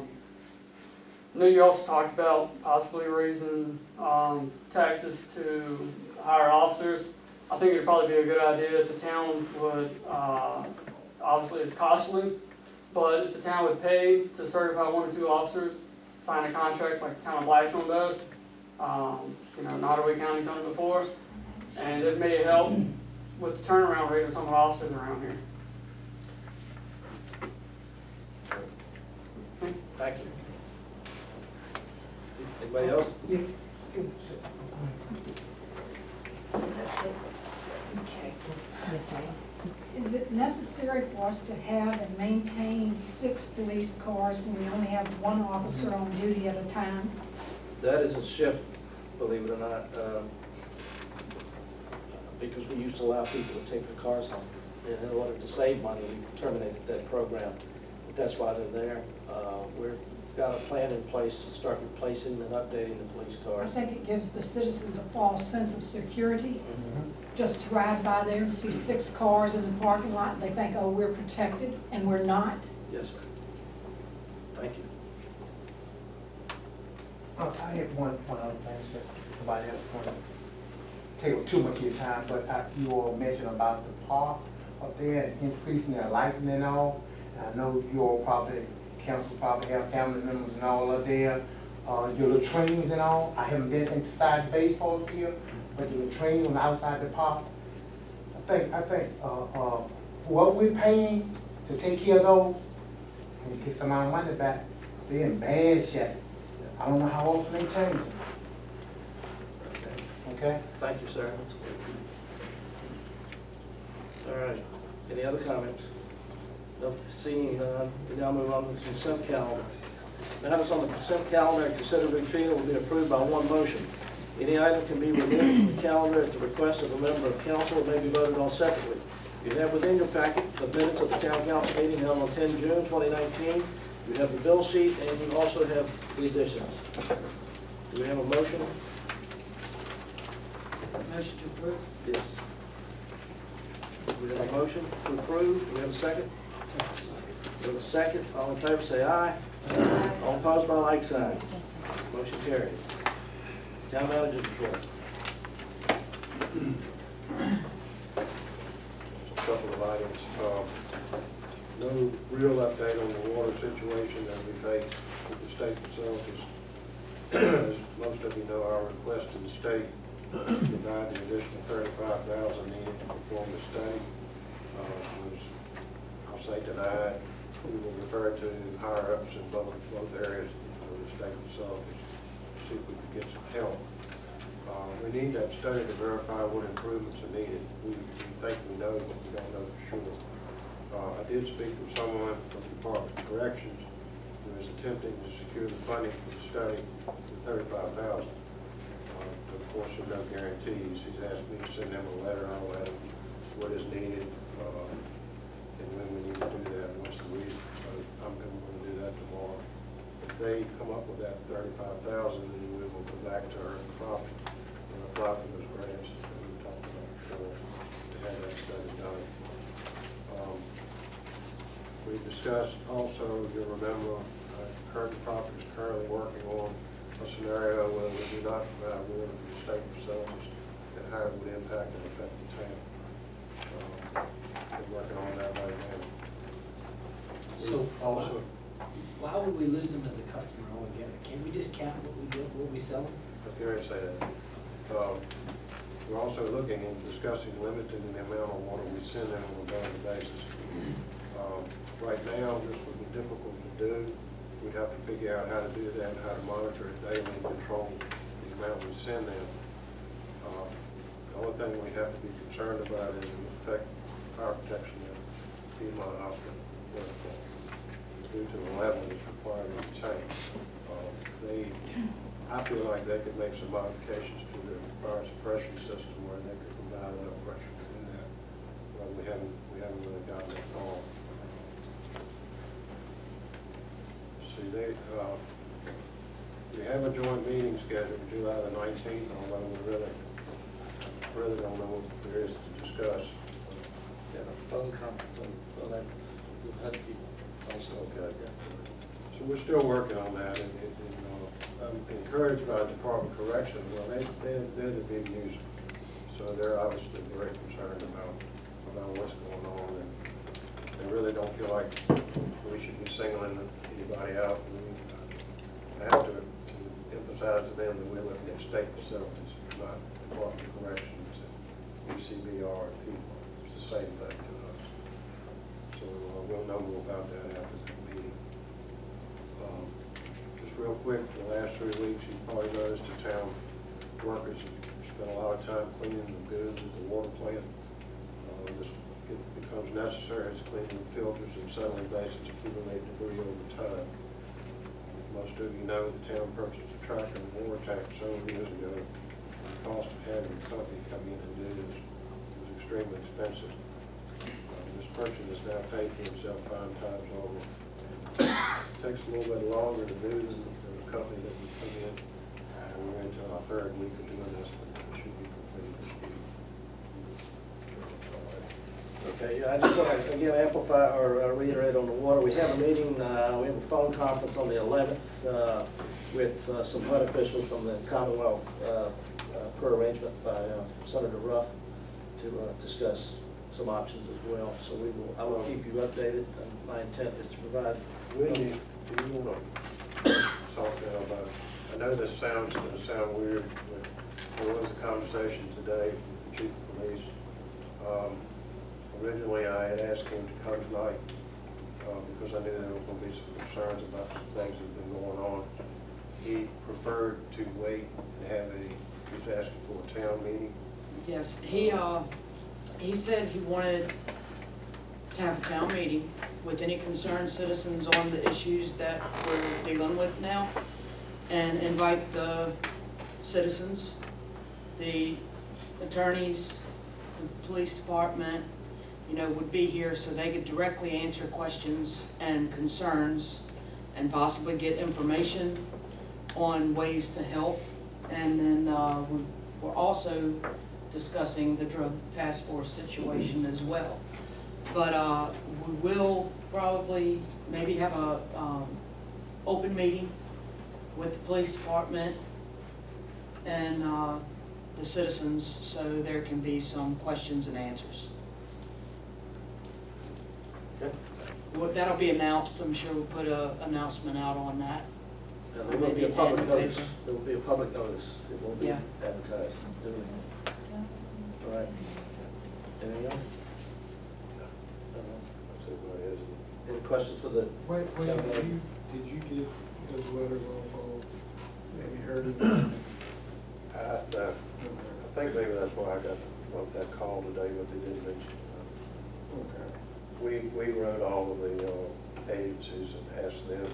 know you also talked about possibly raising taxes to hire officers. I think it'd probably be a good idea if the town would, obviously it's costly, but if the town would pay to certify 1 or 2 officers, sign a contract like the town of Blackstone does, Nottaway County's done it before, and it may help with the turnaround rate of some of the officers around here. Thank you. Anybody else? Is it necessary for us to have and maintain 6 police cars when we only have 1 officer on duty at a time? That is a shift, believe it or not, because we used to allow people to take their cars home. And in order to save money, we terminated that program. But that's why they're there. We've got a plan in place to start replacing and updating the police I cars. think it gives the citizens a false sense of security. Just to ride by there and see 6 cars in the parking lot, and they think, oh, we're protected, and we're not. Yes, sir. Thank you. I have one other thing, just nobody else want to take too much of your time, but you all mentioned about the park up there and increasing their lighting and all. And I know you all probably, council probably have family members and all up there. Your latrines and all, I haven't been inside the baseball field, but your latrines on the outside the park. I think what we're paying to take care of those, and get some of our money back, they're in bad shape. I don't know how often they change them. Okay? Thank you, sir. All right. Any other comments? No, seeing none, we now move on to the consent calendar. Matters on the consent calendar and considered routine will be approved by one motion. Any item can be removed from the calendar at the request of a member of council and may be voted on separately. You have within your packet the minutes of the town council meeting held on 10 June 2019. You have the bill sheet and you also have the additions. Do we have a motion? Motion to approve? Yes. We have a motion to approve. Do we have a second? We have a second. All in favor say aye. Aye. All opposed by like sign. Motion carried. Town manager's report. Just a couple of items. No real update on the water situation that we face with the state facilities. As most of you know, our request to the state to provide the additional $35,000 needed to perform the study was, I'll say, denied. We will refer to higher ups in both areas of the state facilities to see if we can get some help. We need that study to verify what improvements are needed. We think we know, but we don't know for sure. I did speak with someone from the Department of Corrections who is attempting to secure the funding for the study for $35,000. Of course, there's no guarantees. He's asked me to send him a letter. I'll let him what is needed, and when we need to do that, and what's the reason. So I'm going to do that tomorrow. If they come up with that 35,000, then we will go back to earn profit and apply for those grants that we talked about before to have that study done. We discussed also, you'll remember, Curtin Properties is currently working on a scenario where we do not provide water from the state facilities and how it would impact and affect the town. We're working on that right now. So Also, why would we lose them as a customer altogether? Can't we just count what we sell them? I can already say that. We're also looking and discussing limiting the amount of water we send them on a daily basis. Right now, this would be difficult to do. We'd have to figure out how to do that, how to monitor it daily and control the amount we send them. The only thing we have to be concerned about is the effect fire protection at Piedmont Hospital due to the level that's required of the tank. I feel like they could make some modifications to their fire suppression system where they could provide enough pressure to do that. But we haven't really gotten that far. See, we have a joint meeting scheduled July the 19th, although we really don't know what there is to discuss. Yeah, a phone conference on the 11th, with HUD people also. Okay. Yeah. So we're still working on that, and I'm encouraged by the Department of Corrections. Well, they're the big user, so they're obviously very concerned about what's going on, and they really don't feel like we should be singling anybody out. I have to emphasize to them that we're looking at state facilities, not Department of Corrections, UCBR, and people. It's the same thing to us. So we'll know more about that after the meeting. Just real quick, for the last 3 weeks, you probably noticed the town workers have spent a lot of time cleaning the goods at the water plant. It becomes necessary as cleaning the filters and settling basins accumulate debris over time. Most of you know the town purchased a tractor and water tank several years ago. The cost of having the company come in and do this was extremely expensive. This purchase is now paid for itself 5 times over. It takes a little bit longer to do than the company that we come in. We're into our 3rd week of doing this, but it should be completed this week. Okay, I just want to, again, amplify or reiterate on the water. We have a meeting, we have a phone conference on the 11th with some HUD officials from the Commonwealth per arrangement by Senator Ruff to discuss some options as well. So I will keep you updated. My intent is to provide. Wendy, do you want to talk now about, I know this sounds going to sound weird, but there was a conversation today with the chief of police. Originally, I had asked him to come tonight because I knew there were going to be some concerns about some things that have been going on. He preferred to wait and have he was asking for a town meeting. Yes, he said he wanted to have a town meeting with any concerned citizens on the issues that we're dealing with now, and invite the citizens, the attorneys, the police department, would be here so they could directly answer questions and concerns and possibly get information on ways to help. And then we're also discussing the drug task force situation as well. But we will probably maybe have a open meeting with the police department and the citizens so there can be some questions and answers. Okay. Well, that'll be announced. I'm sure we'll put an announcement out on that. There will be a public notice. There will be a public notice. It won't be Yeah. advertised. All right. Anything else? Any questions for the? Wait, did you get those letters off of, have you heard of them? No. I think maybe that's why I got that call today, but they didn't mention. Okay. We wrote all of the agencies and asked them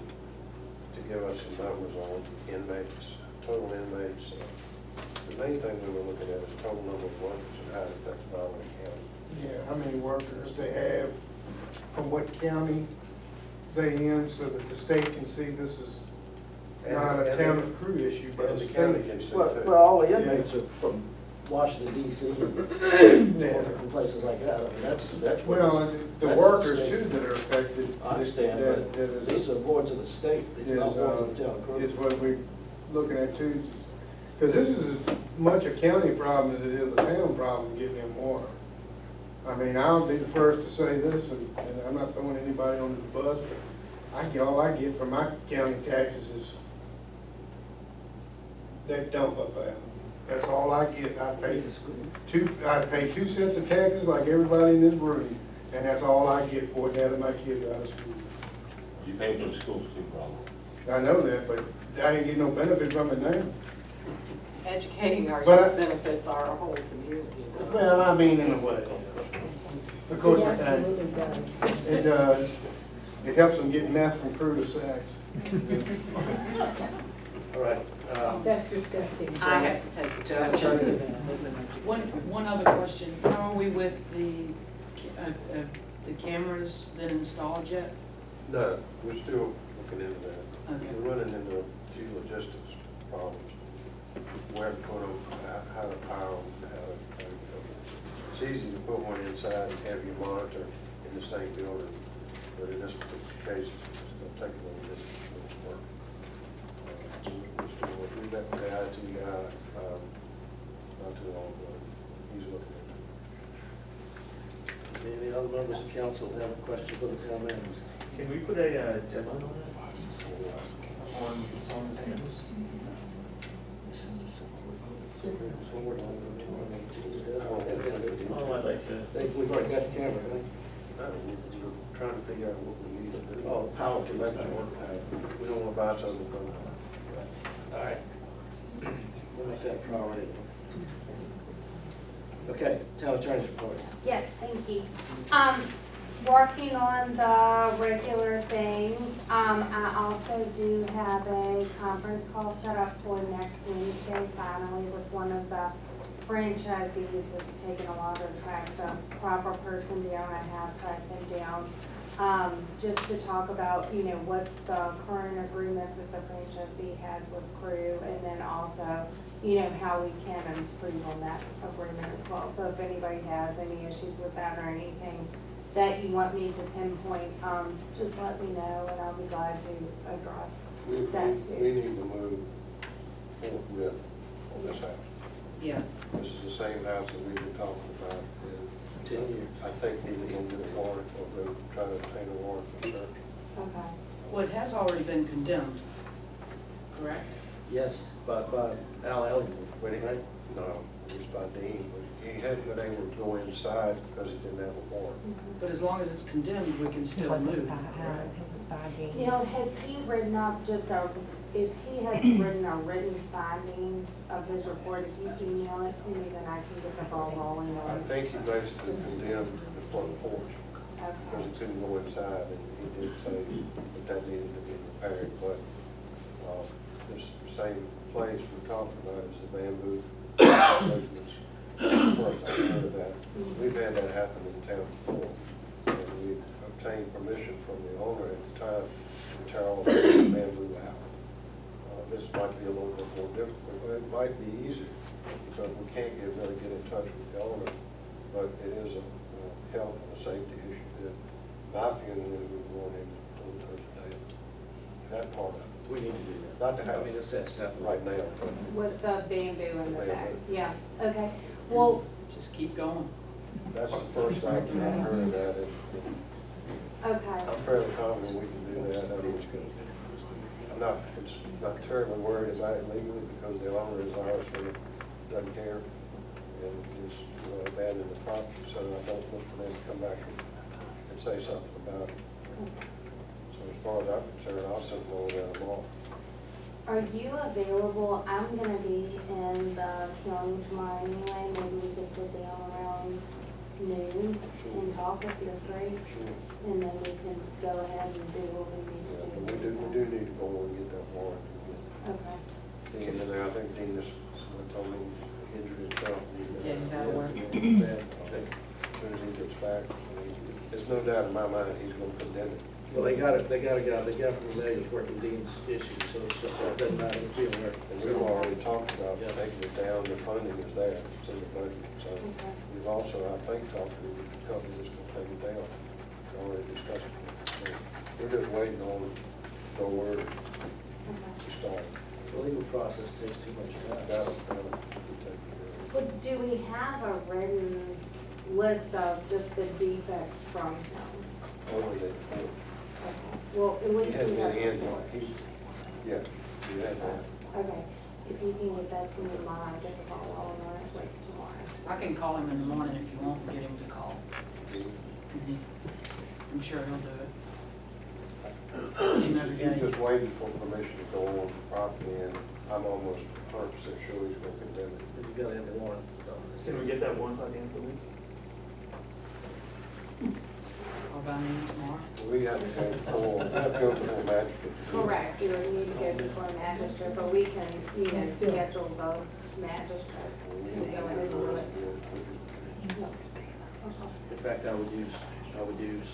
to give us some numbers on inmates, total inmates, The main thing we were looking at is total number of workers and how it affects Baldwin County. Yeah, how many workers they have, from what county they in, so that the state can see this is not a town of Crew issue, but a And the state. county can see Well, too. all the inmates are from Washington DC and places like that. I mean, that's where. Well, the that's workers state. too that are affected. I understand, that- but that is- these are wards of the state, these are not wards of the town of Is Crook. what we're looking at too. Because this is as much a county problem as it is a town problem getting them water. I mean, I'll be the first to say this, and I'm not throwing anybody under the bus, but all I get from my county taxes is that dump up there. That's all I get. I pay two cents of taxes like everybody in this room, and that's all I get for it, out of my kids out of school. You pay for the schools too, probably. I know that, but I ain't getting no benefit from it now. Educating our But I- youth benefits our whole community. Well, I mean, in a way. Of course, It absolutely does. it does. It helps them get meth from Crew to Saks. All right. That's disgusting. I have to take it. Town attorney. One other question, how are we with the cameras been installed yet? No, we're still looking into that. Okay. We're running into a few logistics problems. Where to put them, how to power them, it's easy to put one inside and have you monitor in the same building, but in this particular case, it's gonna take a little bit of work. We met with the IT guy, not too long ago, he's looking at it. Any other members of council have a question for the town manager? Can we put a deadline on that? On the cameras? Oh, I'd like to. We've already got the camera, right? We're trying to figure out what we need to do. Oh, power to make it work. We don't want to buy something from All right. We'll make that a priority. Okay, town attorney's report. Yes, thank you. Working on the regular things. I also do have a conference call set up for next Wednesday, finally, with one of the franchisees that's taken a while to track the proper person down. I have tracked them down. Just to talk about, you know, what's the current agreement that the franchisee has with Crew, and then also, you know, how we can improve on that agreement as well. So if anybody has any issues with that or anything that you want me to pinpoint, just let me know and I'll be glad to address that We too. need to move forthwith on this house. Yeah. This is the same house that we've been talking about. and 10 years. I think we need to get a warrant, or go try to obtain a warrant for search. Okay. Well, it has already been condemned, correct? Yes, by Al Ellington, right? No, it was by Dean, but he hadn't been able to go inside because he didn't have a warrant. But as long as it's condemned, we can still move. You know, has he written up just if he has written our written findings of his report, if you email it to me, then I can get the ball rolling I on it. think he basically condemned the front porch because Okay. he couldn't go inside, and he did say that needed to be repaired, but this same place we're talking about is the bamboo measurements. First I heard of that. We've had that happen in town before, and we obtained permission from the owner at the time to tear all the bamboo out. This might be a little bit more difficult, but it might be easier, because we can't really get in touch with the owner, but it is a health and a safety issue that my feeling is we want him to pull the person down. That part of it. We need to do that. Not to have I mean, it's that stuff. right now, but With the bamboo in the back, Bamboo. yeah, okay. Well, Just keep going. that's the first I've heard of that. okay. I'm fairly confident we can do that. It's not terribly worried about it legally because the owner is ours, so he doesn't care. And he's abandoned the property, so I don't look for them to come back and say something about it. So as far as I'm concerned, I'll send them over there tomorrow. Are you available? I'm gonna be in the county tomorrow anyway. Maybe we could sit down around noon and talk if you're free. Sure. And then we can go ahead and do what we need Yeah, to but do. we do need to go and get that warrant. Okay. Dean in there, I think Dean is I told him he injured himself. He said he's out of work. As soon as he gets back, there's no doubt in my mind he's gonna condemn it. Well, they got a guy, they got familiar with working Dean's issues, so it doesn't matter if you work. And we've already talked about taking it down, the funding is there, it's in the budget. So we've also, I think, talked to the company that's gonna take it down. We've already discussed it. So we're just waiting on the word to start. The legal process takes too much time. That'll be taken care of. Well, do we have a written list of just the defects from him? Only that, Okay. Well, at he least hadn't we have. been in, reports. yeah, you had that. Okay, if you can get that to me tomorrow, I guess I'll call him or wait tomorrow. I can call him in the morning if you want, get him to call. I'm sure he'll do it. See him every He's day. just waiting for permission to go on the property, and I'm almost 100% sure he's gonna condemn it. You gotta have the warrant. Can we get that one by the end of the week? Or by noon tomorrow. We have to go before magistrate. Correct, you would need to go before a magistrate, but we can, schedule both magistrates to go in and do it. In fact, I would use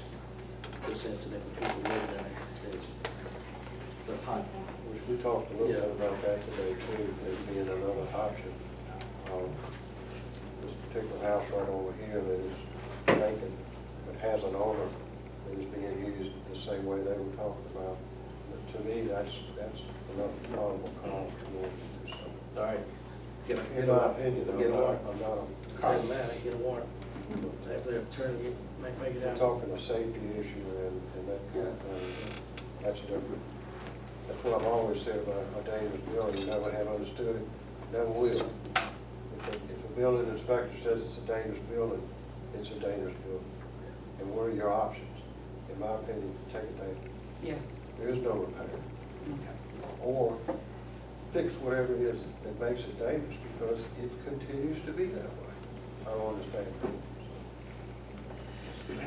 this incident with people living in it as the pipe. Which we talked a little bit about that today too, as being another option. This particular house right over here that is vacant, but has an owner that is being used the same way they were talking about. But to me, that's enough probable cause to go and do something. All right. In my opinion, Get a warrant. I'm not a cop. Doesn't matter, get a warrant. Have the attorney make it We're happen. talking a safety issue and that kind of thing. That's different. That's what I've always said about a dangerous building. You never have understood it, never will. If a building inspector says it's a dangerous building, it's a dangerous building. And what are your options? In my opinion, take it down. Yeah. There is no repair. Or fix whatever it is that makes it dangerous, because it continues to be that way. I don't understand.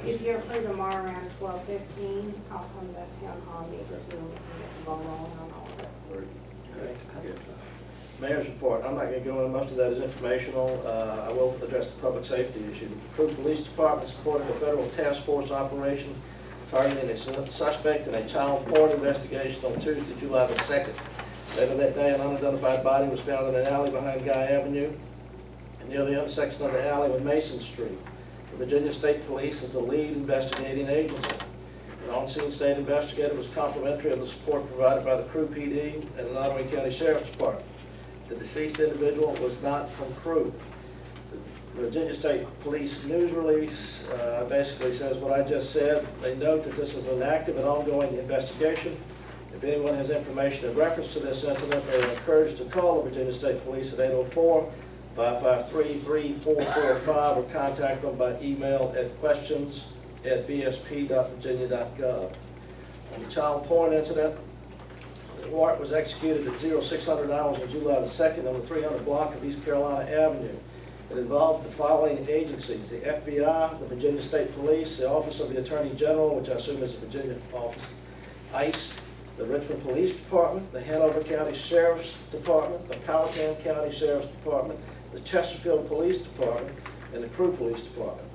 If you're free tomorrow around 12:15, I'll come back to town hall, meet with you, and get the ball rolling on all of it. Okay. Mayor's report, I'm not gonna go into most of that is informational. I will address the public safety issue. The Prue Police Department supported a federal task force operation targeting a suspect in a child porn investigation on Tuesday, July the 2nd. Later that day, an unidentified body was found in an alley behind Guy Avenue and near the intersection of the alley with Mason Street. The Virginia State Police is the lead investigating agency. An on-scene state investigator was complimentary of the support provided by the Prue PD and the Nottaway County Sheriff's Department. The deceased individual was not from Prue. The Virginia State Police news release basically says what I just said. They note that this is an active and ongoing investigation. If anyone has information in reference to this incident, they are encouraged to call the Virginia State Police at 804-553-3445 or contact them by email at questions@vsp.virginia.gov. On the child porn incident, the warrant was executed at 0600 hours on July the 2nd on the 300 block of East Carolina Avenue. It involved the following agencies: the FBI, the Virginia State Police, the Office of the Attorney General, which I assume is the Virginia office, ICE, the Richmond Police Department, the Hanover County Sheriff's Department, the Powhatan County Sheriff's Department, the Chesterfield Police Department, and the Prue Police Department.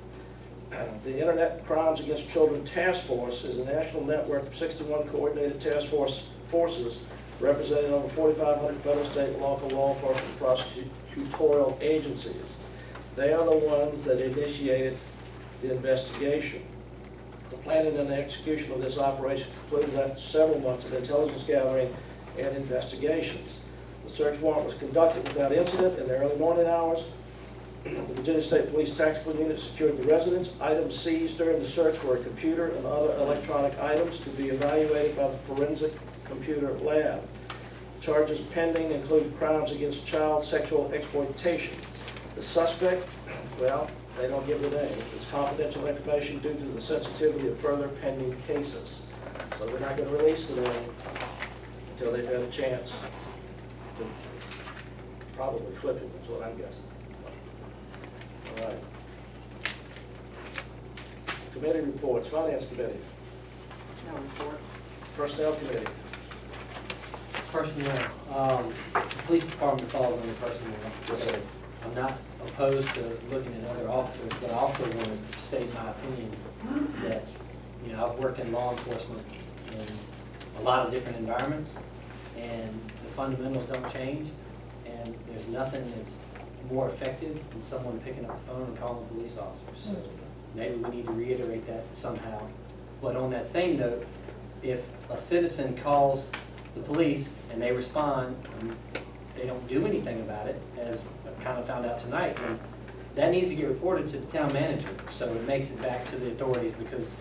The Internet Crimes Against Children Task Force is a national network of 61 coordinated task forces representing over 4,500 federal, state, and local law enforcement prosecutorial agencies. They are the ones that initiated the investigation. The planning and the execution of this operation concluded after several months of intelligence gathering and investigations. The search warrant was conducted without incident in the early morning hours. The Virginia State Police Tactical Unit secured the residence. Items seized during the search were a computer and other electronic items to be evaluated by the forensic computer lab. Charges pending include crimes against child sexual exploitation. The suspect, well, they don't give the name. It's confidential information due to the sensitivity of further pending cases. So we're not going to release the name until they've had a chance to probably flip it, is what I'm guessing. All right. Committee reports, Finance Committee. No report. Personnel Committee. Personnel, the police department falls under personnel, so I'm not opposed to looking at other officers, but I also want to state my opinion that, you know, I've worked in law enforcement in a lot of different environments, and the fundamentals don't change, and there's nothing that's more effective than someone picking up the phone and calling police officers. So maybe we need to reiterate that somehow. But on that same note, if a citizen calls the police and they respond, and they don't do anything about it, as I kind of found out tonight, and that needs to get reported to the town manager, so it makes it back to the authorities, because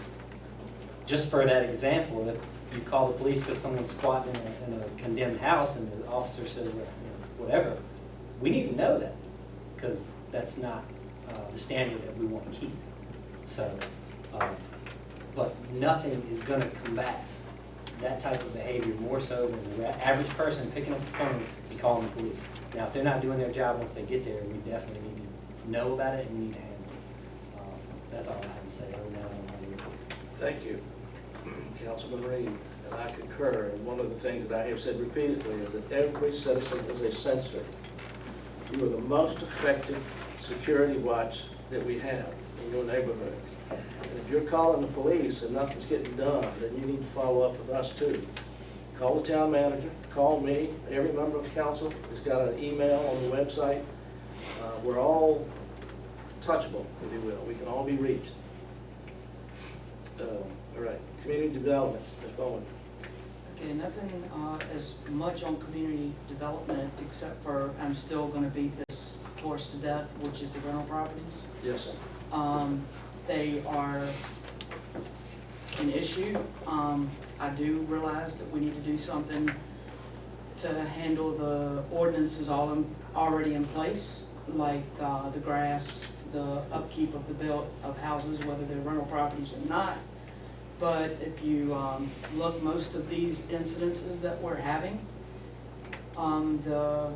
just for that example, if you call the police because someone's squatting in a condemned house and the officer says, well, you know, whatever, we need to know that, because that's not the standard that we want to keep. So, but nothing is going to combat that type of behavior more so than the average person picking up the phone and calling the police. Now, if they're not doing their job once they get there, we definitely need to know about it and we need to handle it. That's all I have to say. Other than that, I don't have anything. Thank you, Councilman Reed, and I concur. And one of the things that I have said repeatedly is that every citizen is a sensor. You are the most effective security watch that we have in your neighborhood. And if you're calling the police and nothing's getting done, then you need to follow up with us too. Call the town manager, call me. Every member of council has got an email on the website. We're all touchable, if you will. We can all be reached. All right, community development, Ms. Bowen. Okay, nothing as much on community development, except for I'm still gonna beat this horse to death, which is the rental properties. Yes, sir. They are an issue. I do realize that we need to do something to handle the ordinances already in place, like the grass, the upkeep of of houses, whether they're rental properties or not. But if you look, most of these incidences that we're having, the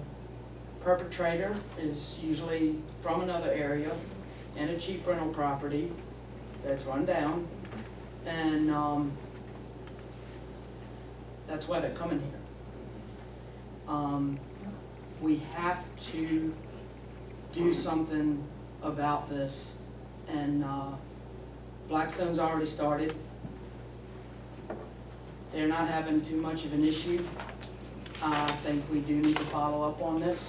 perpetrator is usually from another area and a cheap rental property that's run down, and that's why they're coming here. We have to do something about this, and Blackstone's already started. They're not having too much of an issue. I think we do need to follow up on this.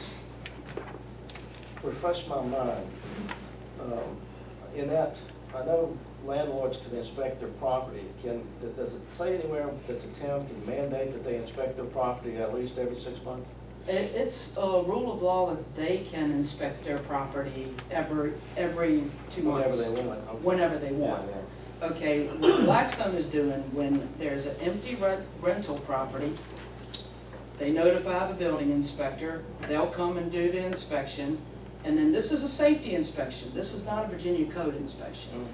Refresh my mind. In that, I know landlords can inspect their property. Does it say anywhere that the town can mandate that they inspect their property at least every 6 months? It's a rule of law that they can inspect their property every 2 months. Whenever they want. Okay. Whenever they want. Yeah, yeah. Okay, what Blackstone is doing, when there's an empty rental property, they notify the building inspector, they'll come and do the inspection, and then this is a safety inspection, this is not a Virginia code inspection.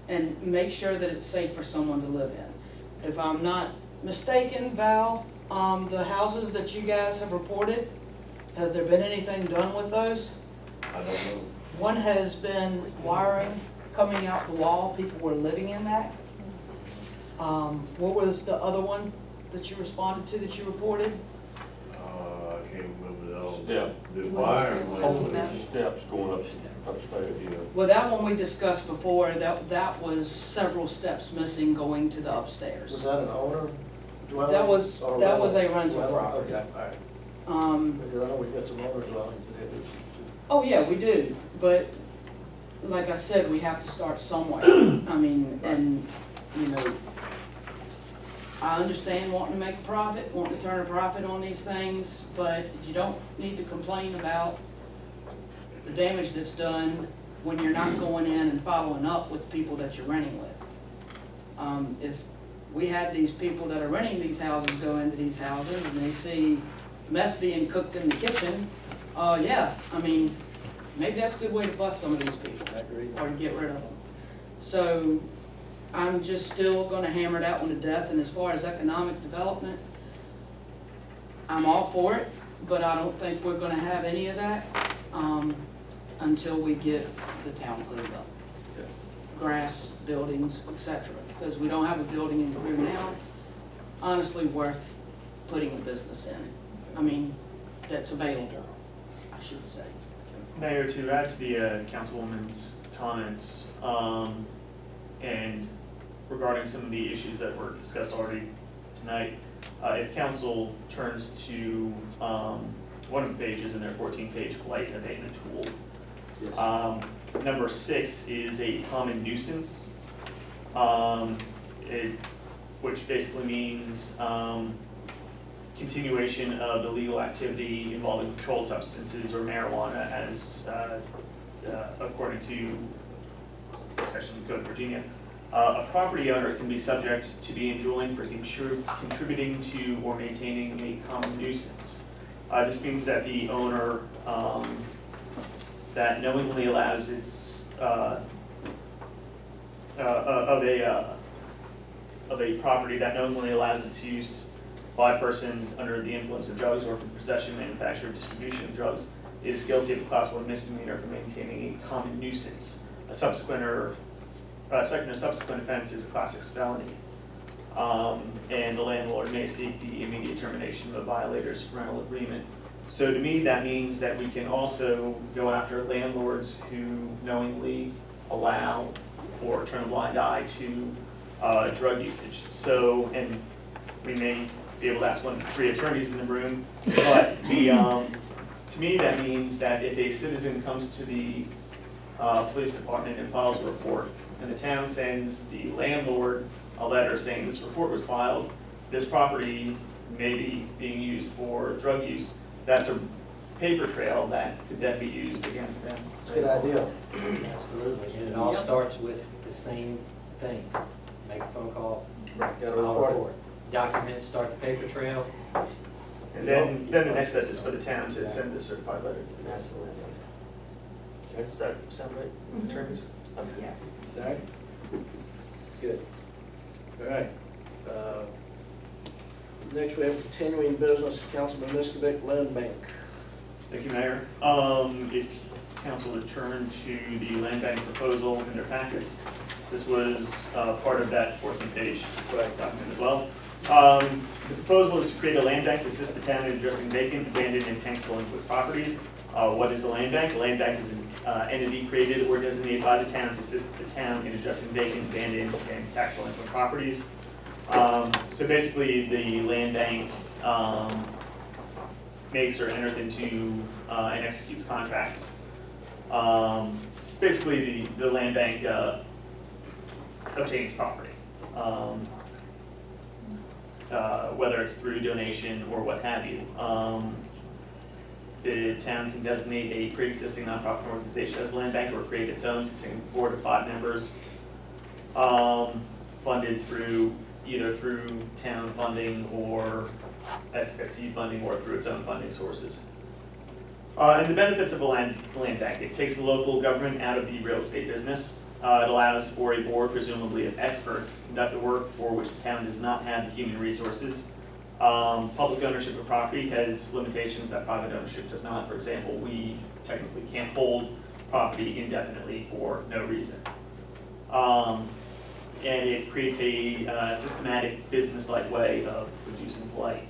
And make sure that it's safe for someone to live in. If I'm not mistaken, Val, the houses that you guys have reported, has there been anything done with those? I don't know. One has been wiring coming out the wall, people were living in that. What was the other one that you responded to, that you reported? I can't remember the old. Step. The wire. Steps going upstairs, yeah. Well, that one we discussed before, that was several steps missing going to the upstairs. Was that an owner dwelling? That was or a rental dwelling? property. Okay, all right. Because I know we've got some owner dwellings that have issues too. Oh, yeah, we do, but like I said, we have to start somewhere. I mean, and, you know, I understand wanting to make a profit, wanting to turn a profit on these things, but you don't need to complain about the damage that's done when you're not going in and following up with people that you're renting with. If we had these people that are renting these houses go into these houses and they see meth being cooked in the kitchen, yeah, I mean, maybe that's a good way to bust some of these people, or to get rid of them. So I'm just still gonna hammer that one to death, and as far as economic development, I'm all for it, but I don't think we're gonna have any of that, until we get the town cleaned up. Grass, buildings, etc. Because we don't have a building in Greer now, honestly worth putting a business in. I mean, that's available, I should say. Mayor, to add to the councilwoman's comments, and regarding some of the issues that were discussed already tonight, if council turns to one of the pages in their 14-page blight abatement tool, number 6 is a common nuisance, which basically means continuation of illegal activity involving controlled substances or marijuana as according to section of the Code of Virginia. A property owner can be subject to being enjoined for contributing to or maintaining a common nuisance. This means that the owner that knowingly allows its of a property that knowingly allows its use by persons under the influence of drugs or for possession, manufacture, or distribution of drugs is guilty of a class 1 misdemeanor for maintaining a common nuisance. A subsequent or second or subsequent offense is a class 6 felony. And the landlord may seek the immediate termination of the violator's rental agreement. So to me, that means that we can also go after landlords who knowingly allow or turn a blind eye to drug usage. So, and we may be able to ask 1 of the 3 attorneys in the room, but to me, that means that if a citizen comes to the police department and files a report, and the town sends the landlord a letter saying this report was filed, this property may be being used for drug use, that's a paper trail that could then be used against them. It's a good idea. Absolutely, and it all starts with the same thing. Make a phone call, Got a file a report. report, document, start the paper trail. And then the next step is for the town to send the certified letter to the Absolutely. Okay, does that sound right, attorneys? Okay. Yes. All right? Good. All right. Next, we have continuing business, Councilman Miskovic, Land Bank. Thank you, Mayor. If council would turn to the land bank proposal in their packets, this was part of that 14-page document as well. The proposal is to create a land bank to assist the town in addressing vacant, abandoned, and tax delinquent properties. What is a land bank? A land bank is an entity created or designated by the town to assist the town in addressing vacant, abandoned, and tax delinquent properties. So basically, the land bank makes or enters into and executes contracts. Basically, the land bank obtains property, whether it's through donation or what have you. The town can designate a pre-existing nonprofit organization as a land bank or create its own, consisting of 4 to 5 members, funded through either through town funding or SSC funding or through its own funding sources. And the benefits of a land bank: it takes the local government out of the real estate business. It allows for a board, presumably of experts, to conduct the work for which the town does not have the human resources. Public ownership of property has limitations that private ownership does not. For example, we technically can't hold property indefinitely for no reason. And it creates a systematic business-like way of reducing blight.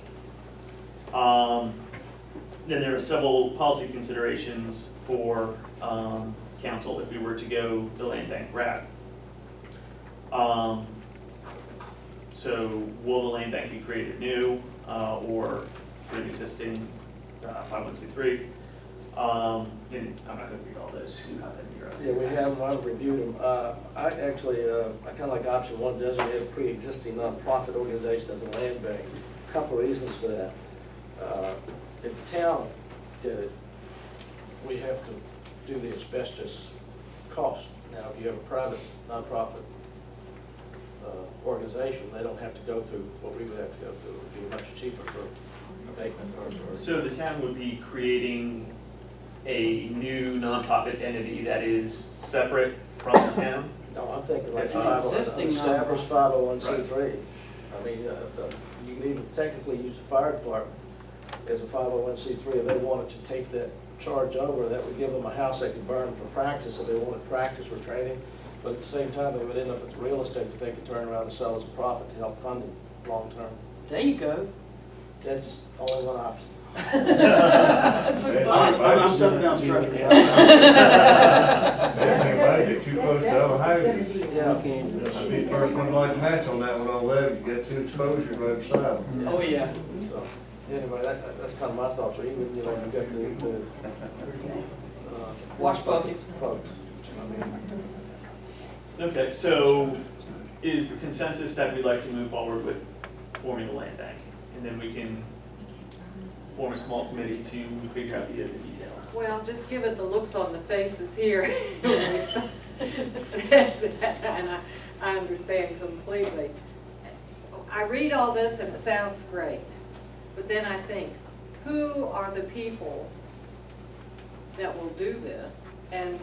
Then there are several policy considerations for council if we were to go the land bank route. So will the land bank be created new or through an existing 501c3? And I'm not going to read all those. You have them here. Yeah, we have, I've reviewed them. I actually, I kind of like option 1, designate a pre-existing nonprofit organization as a land bank. A couple of reasons for that. If the town did it, we have to do the asbestos cost. Now, if you have a private nonprofit organization, they don't have to go through what we would have to go through. It would be much cheaper for abatement or. So the town would be creating a new nonprofit entity that is separate from the town? No, I'm thinking like Existing established 501c3. I mean, you can even technically use the fire department as a 501c3. If they wanted to take that charge over, that would give them a house they could burn for practice if they wanted practice or training. But at the same time, they would end up with real estate that they could turn around and sell as a profit to help fund it long term. There you go. That's only one option. That's a thought. I'm stepping down the stretch. Everybody too close to other houses. Yeah. We can't. I'd be the first one to like to match on that one on 11, you get too exposure right beside them. Oh, yeah. So, anyway, that's kind of my thoughts, or even, you know, you got the Wash bucket. folks. I mean, Okay, so is the consensus that we'd like to move forward with forming a land bank? And then we can form a small committee to figure out the details. Well, just given the looks on the faces here, when we said that, and I understand completely. I read all this and it sounds great, but then I think, who are the people that will do this? And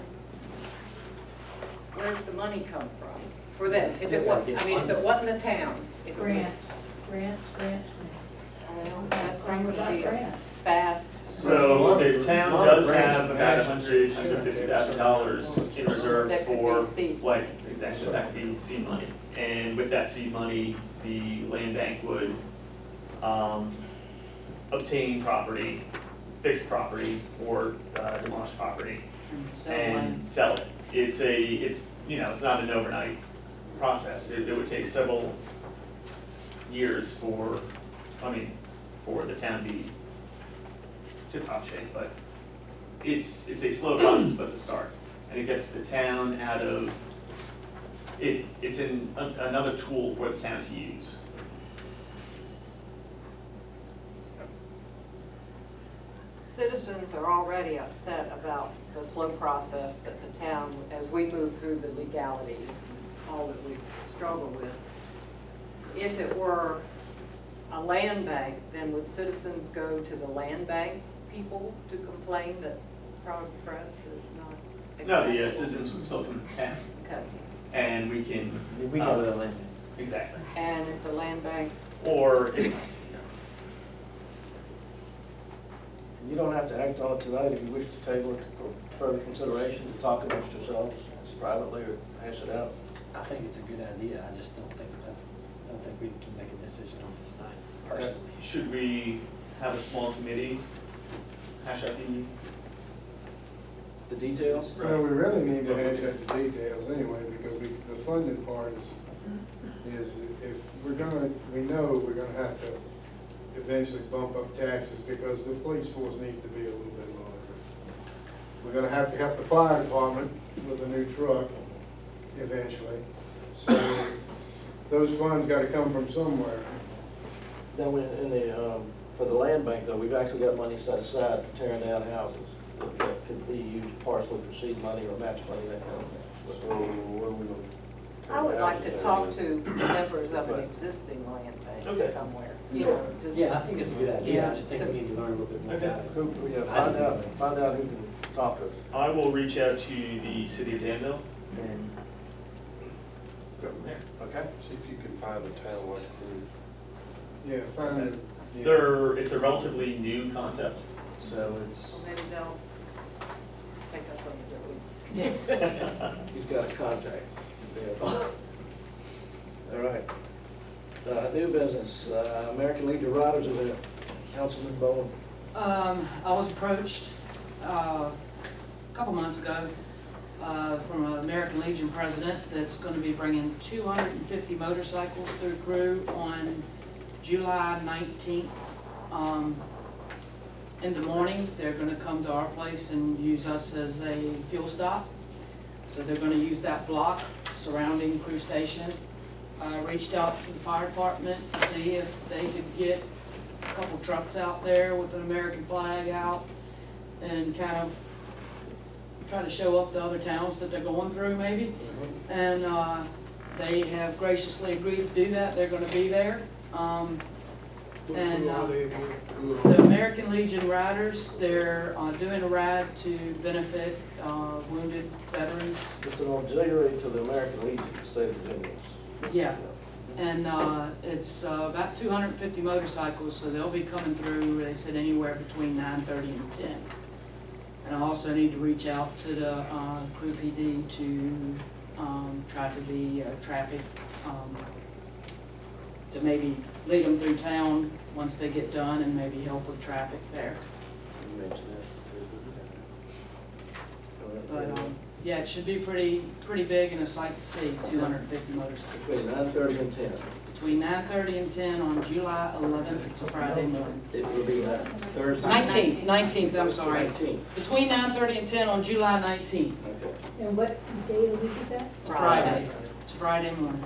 where's the money come from for them? If it wasn't, I mean, if it wasn't the town, if it was. Grants. Well, that's not gonna be a Grants. fast. So the town does grants have and about matches. $150,000 in reserves That could be for, seed. like, exactly, that could be seed money. And with that seed money, the land bank would, obtain property, fixed property, or demolished property, and sell it. It's not an overnight process. It would take several years for the town to be tip-top shape, but it's a slow process, but it's a start. And it gets the town out of, it's another tool for the town to use. Citizens are already upset about the slow process that the town, as we move through the legalities, all that we struggle with. If it were a land bank, then would citizens go to the land bank people to complain that progress is not No, acceptable? the citizens would still come to town, Okay. and we can. We go to the land bank. Exactly. And if the land bank, Or if, You don't have to act on it tonight if you wish to table it for further consideration, to talk amongst yourselves privately or hash it out. I think it's a good idea, I just don't think we can make a decision on this tonight, personally. should we have a small committee hash out The details? Well, we really need to hash out the details anyway, because the funding part is if we're gonna, we know we're gonna have to eventually bump up taxes because the police force needs to be a little bit larger. We're gonna have to help the fire department with a new truck eventually. So those funds gotta come from somewhere. Then for the land bank though, we've actually got money set aside for tearing down houses that could be used partially for seed money or match money, that kind of thing. So what are we gonna? I would like to talk to members of an existing land Okay. bank somewhere, you know, just. Yeah, I think it's a good idea, Yeah. I just think we need to learn a little bit more about it. Find out who can talk to us. I will reach out to the city of Danville and go from there. Okay? See if you can find a town-wide crew. Yeah, find it. It's a relatively new concept, so it's. Well, maybe they'll take us under their wing. He's got a contact. All right. New business, American Legion Riders event, Councilman Bowen. I was approached a couple months ago from an American Legion president that's going to be bringing 250 motorcycles through Crew on July 19th. In the morning, they're going to come to our place and use us as a fuel stop. So they're going to use that block surrounding Crew Station. Reached out to the fire department to see if they could get a couple trucks out there with an American flag out and kind of try to show up the other towns that they're going through maybe. And they have graciously agreed to do that. They're going to be there. The American Legion Riders, they're doing a ride to benefit wounded veterans. It's an auxiliary to the American Legion of the State of Virginia. Yeah, and it's about 250 motorcycles, so they'll be coming through, they said anywhere between 9:30 and 10. And I also need to reach out to the Crew PD to try to be traffic to maybe lead them through town once they get done and maybe help with traffic there. You mentioned that. But, yeah, it should be pretty big and a sight to see, 250 motorcycles. Between 9:30 and 10. Between 9:30 and 10 on July 11th, it's a Friday morning. It will be Thursday. 19th, I'm sorry. 19th. Between 9:30 and 10 on July 19th. Okay. And what day of the week is that? It's Friday. It's Friday morning.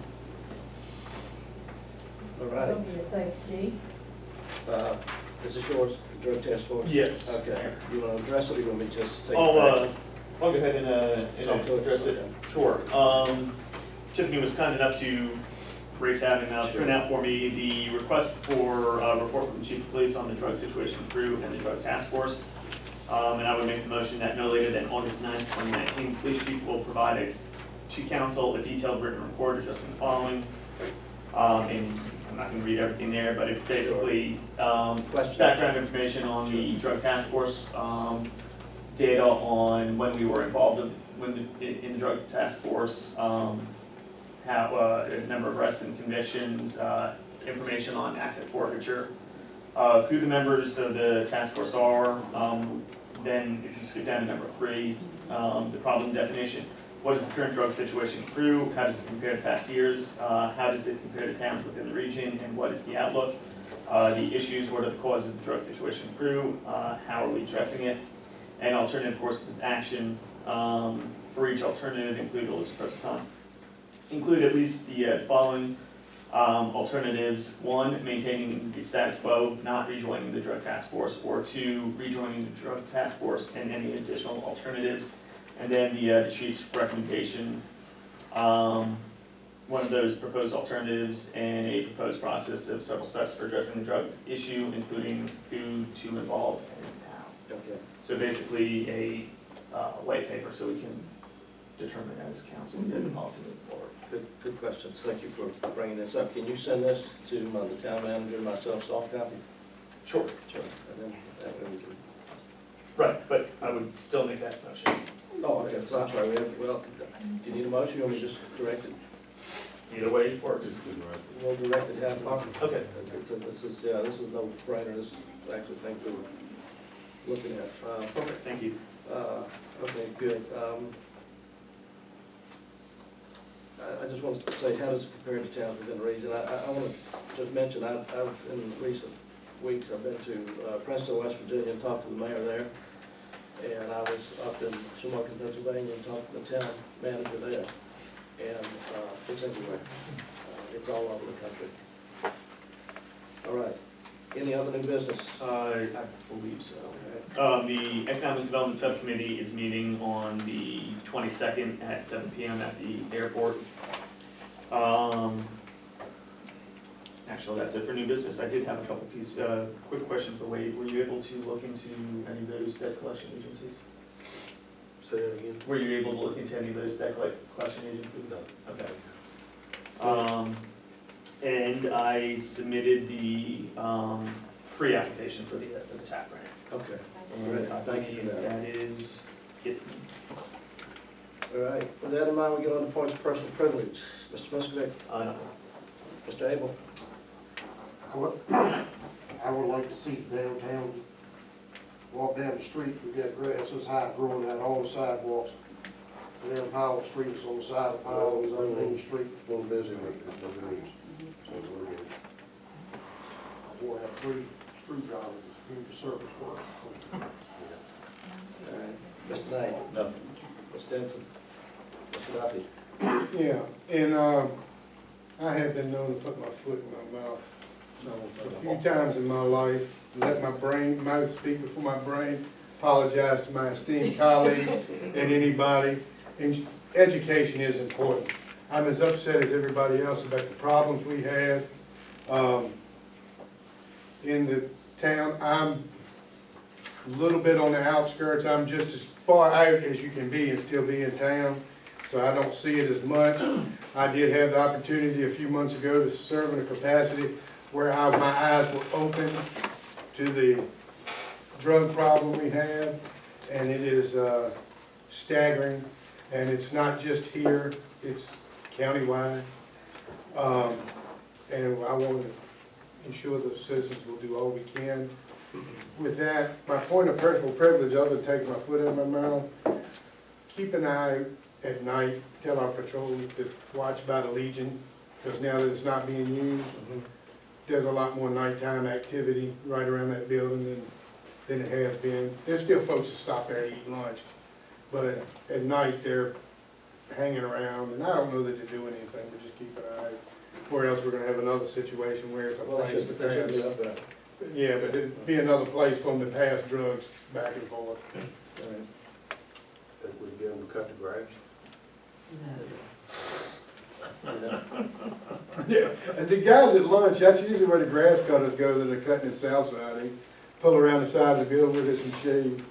All right. It'll be a safe seat. This is yours, the drug task force? Yes. Okay. You want to address it, or you want me to just take? I'll go ahead and Talk to it. address it. Sure. Tiffany was kind enough to race out and print out for me the request for a report from the chief of police on the drug situation through and the drug task force. And I would make the motion that no later than August 9, 2019, police chief will provide to council a detailed written report addressing the following. And I'm not gonna read everything there, but it's basically background information on the drug task force, data on when we were involved in the drug task force, how, a number of arrests and convictions, information on asset forfeiture, who the members of the task force are, then if you skip down to number 3, the problem definition. What is the current drug situation in Crew? How does it compare to past years? How does it compare to towns within the region? And what is the outlook? The issues, what are the causes of the drug situation in Crew? How are we addressing it? And alternative courses of action. For each alternative, include a list of pros and cons. Include at least the following alternatives. 1, maintaining the status quo, not rejoining the drug task force, or 2, rejoining the drug task force and any additional alternatives. And then the chief's recommendation, one of those proposed alternatives and a proposed process of several steps for addressing the drug issue, including who to involve and how. Okay. So basically a white paper so we can determine as council get the policy moving forward. Good questions. Thank you for bringing this up. Can you send this to the town manager and myself, soft copy? Sure. Sure. And then that way we can. Right, but I would still make that motion. Oh, okay. So I'm sorry. Do you need a motion, or we just direct it? Either way works. We'll direct it half hour. Okay. This is no brainer. This is actually things we were looking at. Perfect, thank you. Okay, good. I just wanted to say, how does it compare to towns within the region? I want to just mention, I've in recent weeks, I've been to Princeton, West Virginia, and talked to the mayor there. And I was up in Shamokin, Pennsylvania, and talked to the town manager there. And it's everywhere. It's all over the country. All right. Any other new business? I believe so. The Economic Development Subcommittee is meeting on the 22nd at 7 p.m. at the airport. Actually, that's it for new business. I did have a couple pieces, quick question for Wade. Were you able to look into any of those debt collection agencies? Say that again? Were you able to look into any of those debt collection agencies? No. Okay. And I submitted the pre-application for the TAP grant. Okay. And I Thank you for that. That is it. All right. With that in mind, we get on to points of personal privilege. Mr. Muscovich. No. Mr. Abel. I would like to see downtown, walk down the street, we got grass this high growing out all the sidewalks. And then Powell Street is on the side of Powell, is on Main Street. A little busy with the buildings. So we're good. We'll have 3 screwdrivers to do the surface work. All right. Mr. Knight. Nothing. Mr. Stinson. Mr. Duffy. Yeah, and I have been known to put my foot in my mouth a few times in my life, let my mouth speak before my brain, apologize to my esteemed colleague and anybody. And education is important. I'm as upset as everybody else about the problems we have in the town. I'm a little bit on the outskirts. I'm just as far out as you can be and still be in town, so I don't see it as much. I did have the opportunity a few months ago to serve in a capacity where my eyes were open to the drug problem we have, and it is staggering, and it's not just here, it's countywide. and I want to ensure the citizens will do all we can. With that, my point of personal privilege, other than taking my foot in my mouth, keep an eye at night, tell our patrol to watch by the Legion, because now that it's not being used, there's a lot more nighttime activity right around that building than it has been. There's still folks that stop there and eat lunch, but at night they're hanging around, and I don't know that they're doing anything, but just keep an eye. Or else we're gonna have another situation where it's a place to They should be up pass. there. Yeah, but it'd be another place for them to pass drugs back and forth. All right. Think we'd be able to cut the grass? Yeah, and the guys at lunch, that's usually where the grass cutters go that are cutting the south side. They pull around the side of the building with it some shade.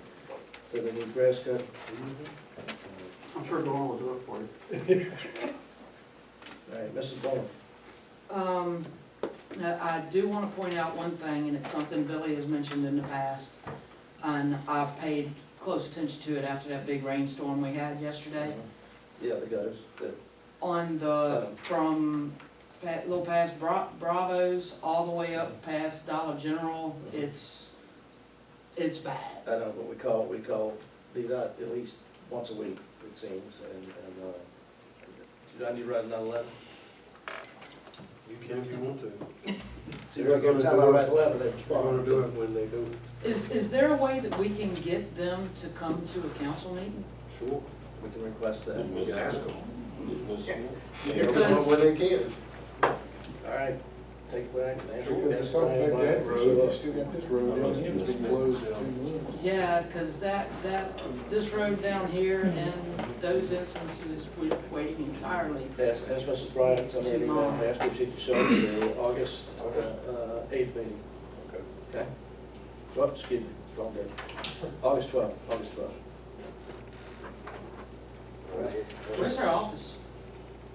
So they need grass cut. I'm sure Dawn will do it for you. All right, Mrs. Bowman. I do want to point out one thing, and it's something Billy has mentioned in the past, and I paid close attention to it after that big rainstorm we had yesterday. Yeah, the gutters, good. On the, from little past Bravos, all the way up past Dollar General, it's bad. I don't know what we call these out at least once a week, it seems, and do I need to write another letter? You can if you want to. See, every time I write a letter, they I'm respond. gonna do it when they do. Is there a way that we can get them to come to a council meeting? Sure. We can request that. You can ask them. Because- When they can. All right, take back and answer. Sure, let's talk about that road, you still got this road down here that's been closed for 2 months. Yeah, because this road down here and those instances, we're waiting entirely. Ask Mrs. Bryant, somebody, ask if she can show up at the August 8th meeting. Okay? Oh, excuse me, wrong date. August 12th. All right. Where's her office?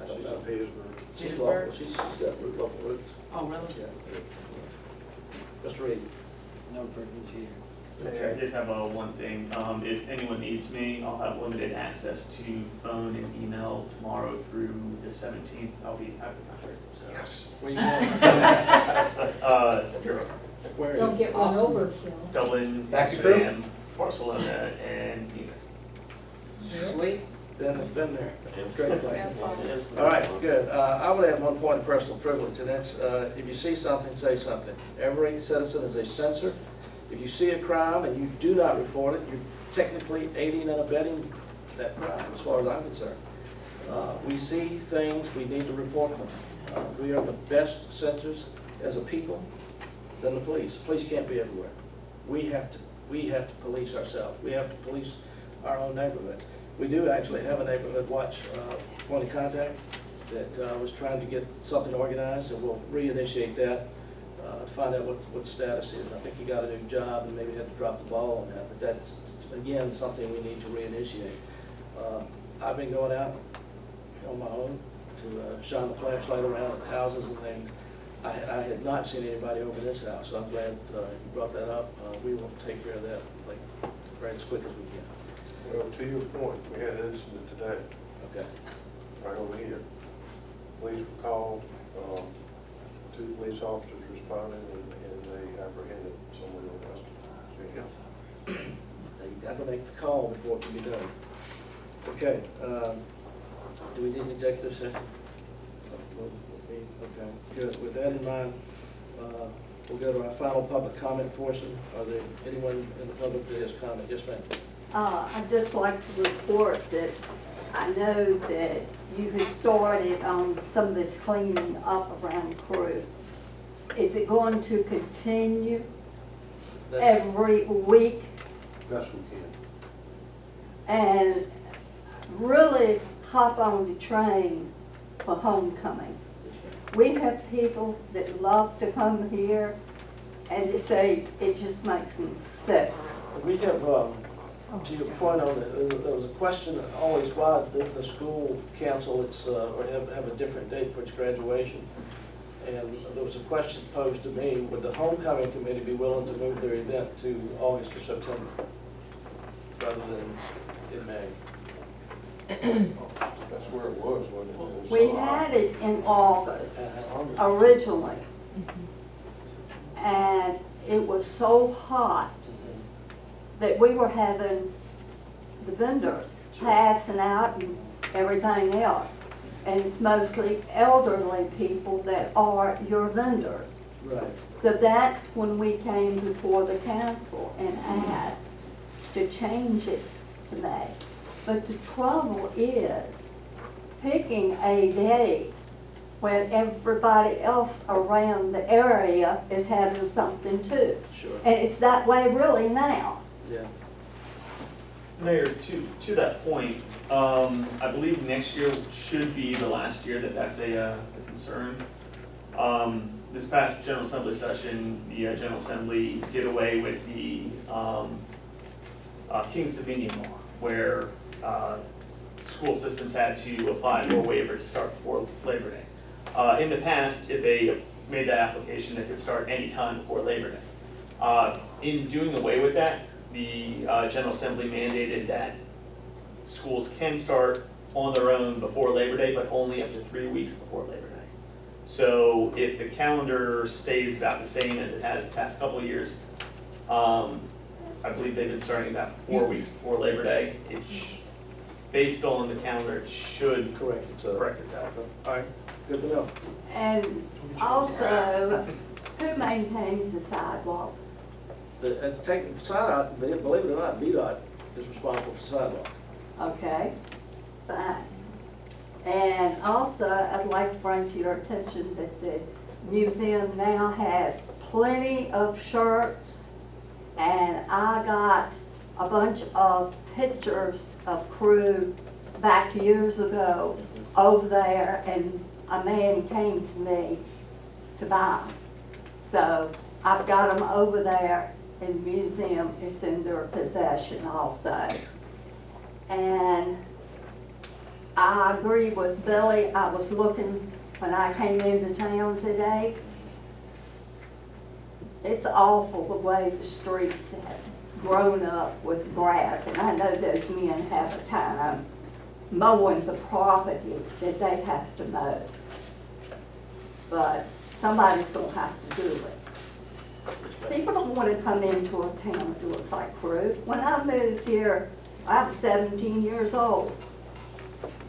I don't She's know. in Petersburg. She's local, she's got local roots. Oh, really? Yeah. Mr. Reed. No privilege here. I did have one thing. If anyone needs me, I'll have limited access to phone and email tomorrow through the 17th. I'll be out of the country. So. Yes. Where you going? Europe. Where are Don't you? get run Awesome. over, Phil. Dublin, Back to crew? Amsterdam, Barcelona, and Munich. Sweet. Been there. Great place. All right, good. I would add one point of personal privilege, and that's if you see something, say something. Every citizen is a censor. If you see a crime and you do not report it, you're technically aiding and abetting that crime, as far as I'm concerned. We see things, we need to report them. We are the best censors as a people than the police. The police can't be everywhere. We have to police ourselves. We have to police our own neighborhoods. We do actually have a neighborhood watch point of contact that was trying to get something organized, and we'll reinitiate that to find out what the status is. I think he got a new job and maybe had to drop the ball on that, but that's, again, something we need to reinitiate. I've been going out on my own to shine the flashlight around at houses and things. I had not seen anybody over this house, so I'm glad you brought that up. We will take care of that like right as quick as we can. Well, to your point, we had an incident today, Okay. right over here. Police were called, 2 police officers responded, and they apprehended someone in custody. You got to make the call before it can be done. Okay, do we need an executive session? Okay, good. With that in mind, we'll go to our final public comment portion. Are there anyone in the public that has comment? Yes, ma'am. I'd just like to report that I know that you had started on some of this cleaning up around Crew. Is it going to continue every week? Best we can. And really hop on the train for homecoming. We have people that love to come here and they say it just makes them sick. We have, to your point on it, there was a question always why the school council or have a different date for its graduation. And there was a question posed to me, would the homecoming committee be willing to move their event to August or September rather than in May? That's where it was, wasn't it? It was We so hot. had it in August originally. And it was so hot that we were having the vendors passing out and everything else. And it's mostly elderly people that are your vendors. Right. So that's when we came before the council and asked to change it to May. But the trouble is picking a day when everybody else around the area is having something too. Sure. And it's that way really now. Yeah. Mayor, to that point, I believe next year should be the last year that that's a concern. This past General Assembly session, the General Assembly did away with the King's Dominion law, where school systems had to apply for a waiver to start before Labor Day. In the past, if they made that application, they could start any time before Labor Day. In doing away with that, the General Assembly mandated that schools can start on their own before Labor Day, but only up to 3 weeks before Labor Day. So if the calendar stays about the same as it has the past couple of years, I believe they've been starting about 4 weeks before Labor Day. Based on the calendar, it should correct itself. All right, good to know. And also, who maintains the sidewalks? Believe it or not, VDOT is responsible for sidewalks. Okay, fine. And also, I'd like to bring to your attention that the museum now has plenty of shirts, and I got a bunch of pictures of crew back years ago over there, and a man came to me to buy them. So I've got them over there in the museum. It's in their possession also. And I agree with Billy. I was looking when I came into town today. It's awful the way the streets have grown up with grass, and I know those men have a time mowing the property that they have to mow. But somebody's gonna have to do it. People don't want to come into a town that looks like Crew. When I moved here, I was 17 years old.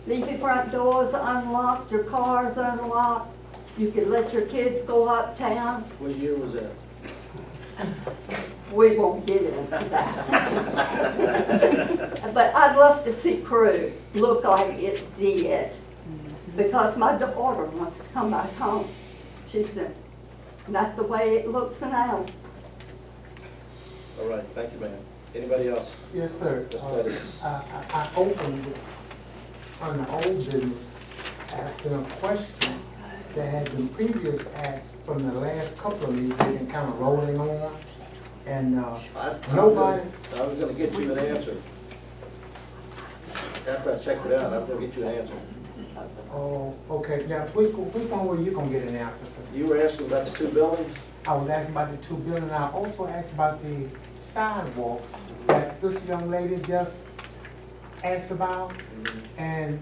Leave your front doors unlocked, your cars unlocked. You could let your kids go uptown. What year was that? We won't get into that. But I'd love to see Crew look like it did, because my daughter wants to come back home. She said, not the way it looks now. All right, thank you, ma'am. Anybody else? Yes, sir. I opened with, on the old business, asking a question that had been previous asked from the last couple of meetings, they've been kind of rolling on, and nobody. I was gonna get you an answer. After I checked it out, I'm gonna get you an answer. Oh, okay, now, which one were you gonna get an answer for? You were asking about the two buildings? I was asking about the two buildings, I also asked about the sidewalks that this young lady just asked about, and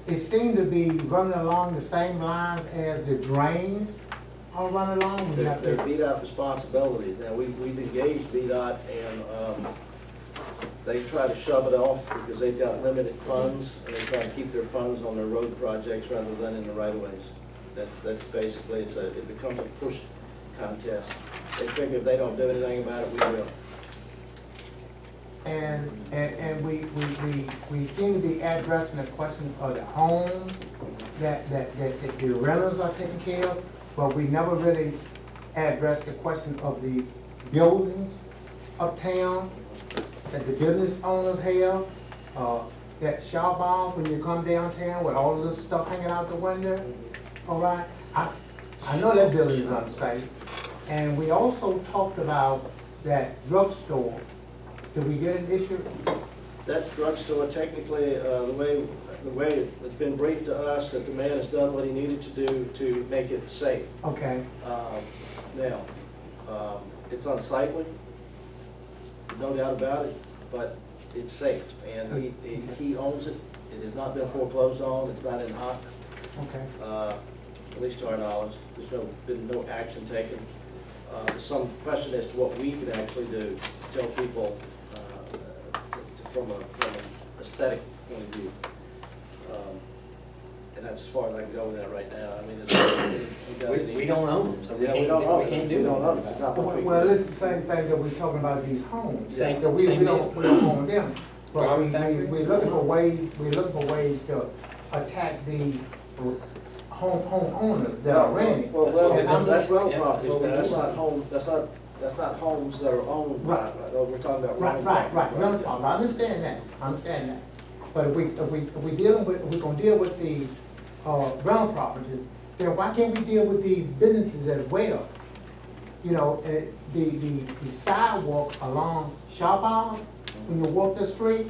it seemed to be running along the same lines as the drains are running along. They're VDOT responsibilities. Now, we've engaged VDOT, and they try to shove it off because they've got limited funds, and they try to keep their funds on their road projects rather than in the right-of-ways. That's basically, it becomes a push contest. They figure if they don't do anything about it, we will. And we seem to be addressing the question of the homes that the renters are taking care of, but we never really addressed the question of the buildings uptown that the business owners have, that shop off when you come downtown with all of this stuff hanging out the window. All right, I know that building is unsafe. And we also talked about that drugstore. Did we get an issue? That drugstore, technically, the way it's been briefed to us, that the man has done what he needed to do to make it safe. Okay. Now, it's unsightly, no doubt about it, but it's safe, and he owns it, It has not been foreclosed on, it's not in hock, Okay. at least to our knowledge. There's been no action taken. There's some question as to what we can actually do to tell people from an aesthetic point of view. And that's as far as I can go with that right now. I mean, We don't own them, so we Yeah, can't, don't own we it. can't We do don't anything own it. about It's it. not what we Well, can- it's the same thing that we're talking about these homes. Same- That we same don't own them. But Garment factory? we're looking for ways to attack these homeowners that are renting. Well, That's what we well, do. that's rental Yeah, properties, that's what we that's do. not home, that's not homes that are owned by, we're talking about rental Right, properties. rental property, I understand that. But if we we're gonna deal with the, rental properties, then why can't we deal with these businesses as well? You know, the sidewalk along shop aisles, when you walk the street,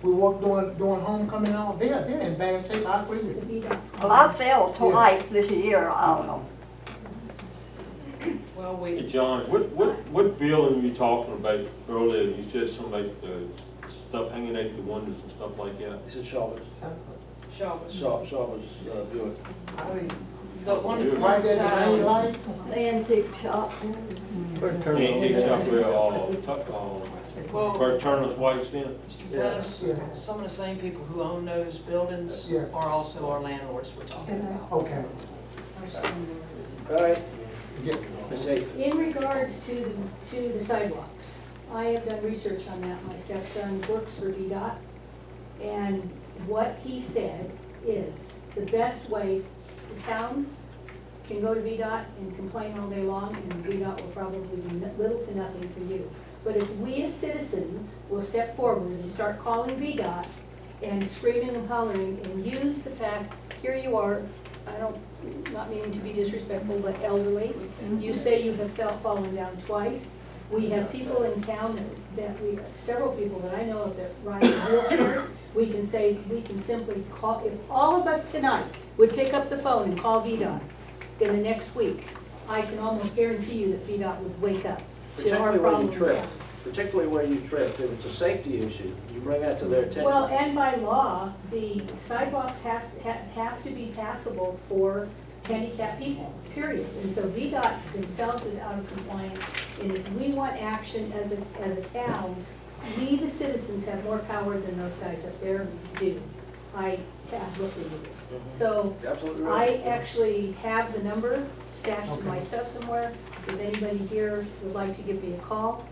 we walk doing homecoming and all, they're in bad shape, I agree with you. Well, I fell twice this year, I don't know. Well, Hey, we, John, what building were you talking about earlier? You said something about the stuff hanging out the windows and stuff like that. This is Shaw's, Shaw's, Shaw's, Buick. the one from Right the there, the main side, light, The antique shop. Bert Turner's shop where, well, Bert Turner's wife's in? Yes. some of the same people who own those buildings Yeah. are also our landlords we're talking about. okay. All right, Ms. Hayes. In regards to the sidewalks, I have done research on that. My stepson works for VDOT. And what he said is the best way, the town can go to VDOT and complain all day long, and VDOT will probably do little to nothing for you. But if we as citizens will step forward and start calling VDOT and screaming and hollering and use the fact, here you are, not meaning to be disrespectful, but elderly. You say you have fallen down twice. We have people in town several people that I know of that ride in wheelchairs. We can simply call, if all of us tonight would pick up the phone and call VDOT in the next week, I can almost guarantee you that VDOT would wake up to our Particularly where problem. you trip, particularly where you trip, if it's a safety issue, you bring that to their attention. Well, and by law, the sidewalks have to be passable for handicapped people, period. And so VDOT themselves is out of compliance, and if we want action as a town, we, the citizens, have more power than those guys up there do. I have looked into this. So Absolutely I right. actually have the number stashed in my stuff somewhere. If anybody here would like to give me a call,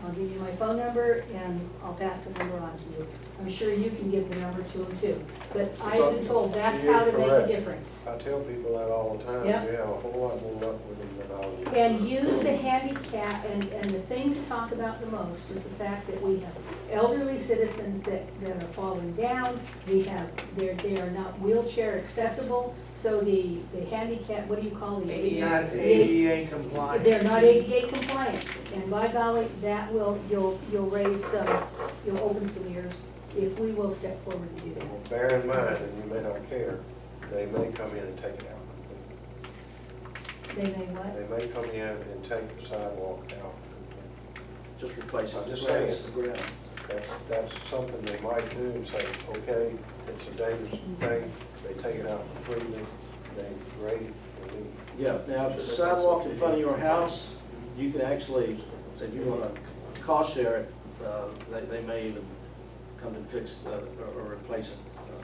I'll give you my phone number and I'll pass the number on to you. I'm sure you can give the number to them too. But I've been told that's how to make a difference. I tell people that all the time, we Yep. have a whole lot more luck with them than all you. And use the handicap, and the thing to talk about the most is the fact that we have elderly citizens that are falling down. They are not wheelchair accessible, so the handicap, what do you call the? ADA compliant. They're not ADA compliant, and by golly, that you'll raise you'll open some ears if we will step forward to do that. Well, bear in mind, and you may not care, they may come in and take it out. They may what? They may come in and take the sidewalk out. Just replace it, I'm just just saying. raise the ground. That's something they might do and say, okay, it's a dangerous thing, they take it out completely, they grade it, they do. Yeah, now, if it's a sidewalk in front of your house, you can actually, if you want to cost share it, they may even come and fix or replace it.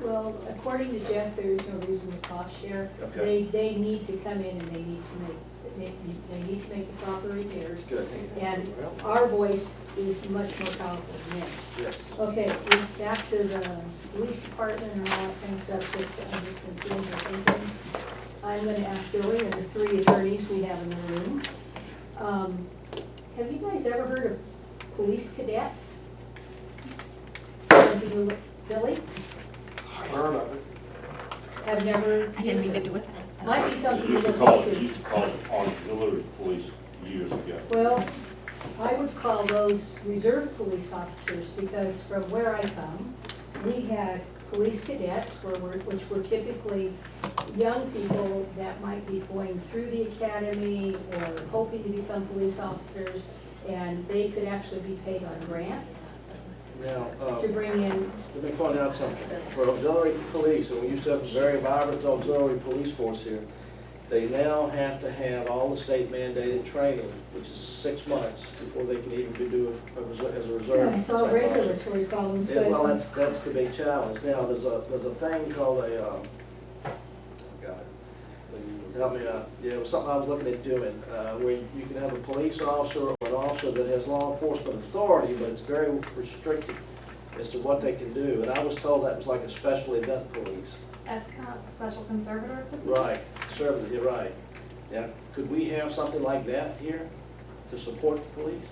Well, according to Jeff, there is no reason to cost share. Okay. They need to come in and they need to make the proper repairs. Good. And our voice is much more powerful than theirs. Yes. Okay, back to the police department and all that kind of stuff, I've just been sitting here thinking. I'm gonna ask Billy and the three attorneys we have in the room. Have you guys ever heard of police cadets? Billy? Heard of it. Have never? I didn't mean to do it. Might be something to Used to look call it into. auxiliary police years ago. Well, I would call those reserve police officers, because from where I come, we had police cadets, which were typically young people that might be going through the academy or hoping to become police officers, and they could actually be paid on grants. Now, to bring in, let me point out something. For auxiliary police, and we used to have a very vibrant auxiliary police force here, they now have to have all the state mandated training, which is 6 months before they can even do as a reserve. yeah, it's all type officer. regulatory problems, Yeah, well, but that's the big challenge. Now, there's a thing called a, help me out, yeah, it was something I was looking at doing, where you can have a police officer or an officer that has law enforcement authority, but it's very restricted as to what they can do. And I was told that was like a special event police. As kind of special conservator for Right, conservative, you're right. Yeah, could we have something like that here to support the police?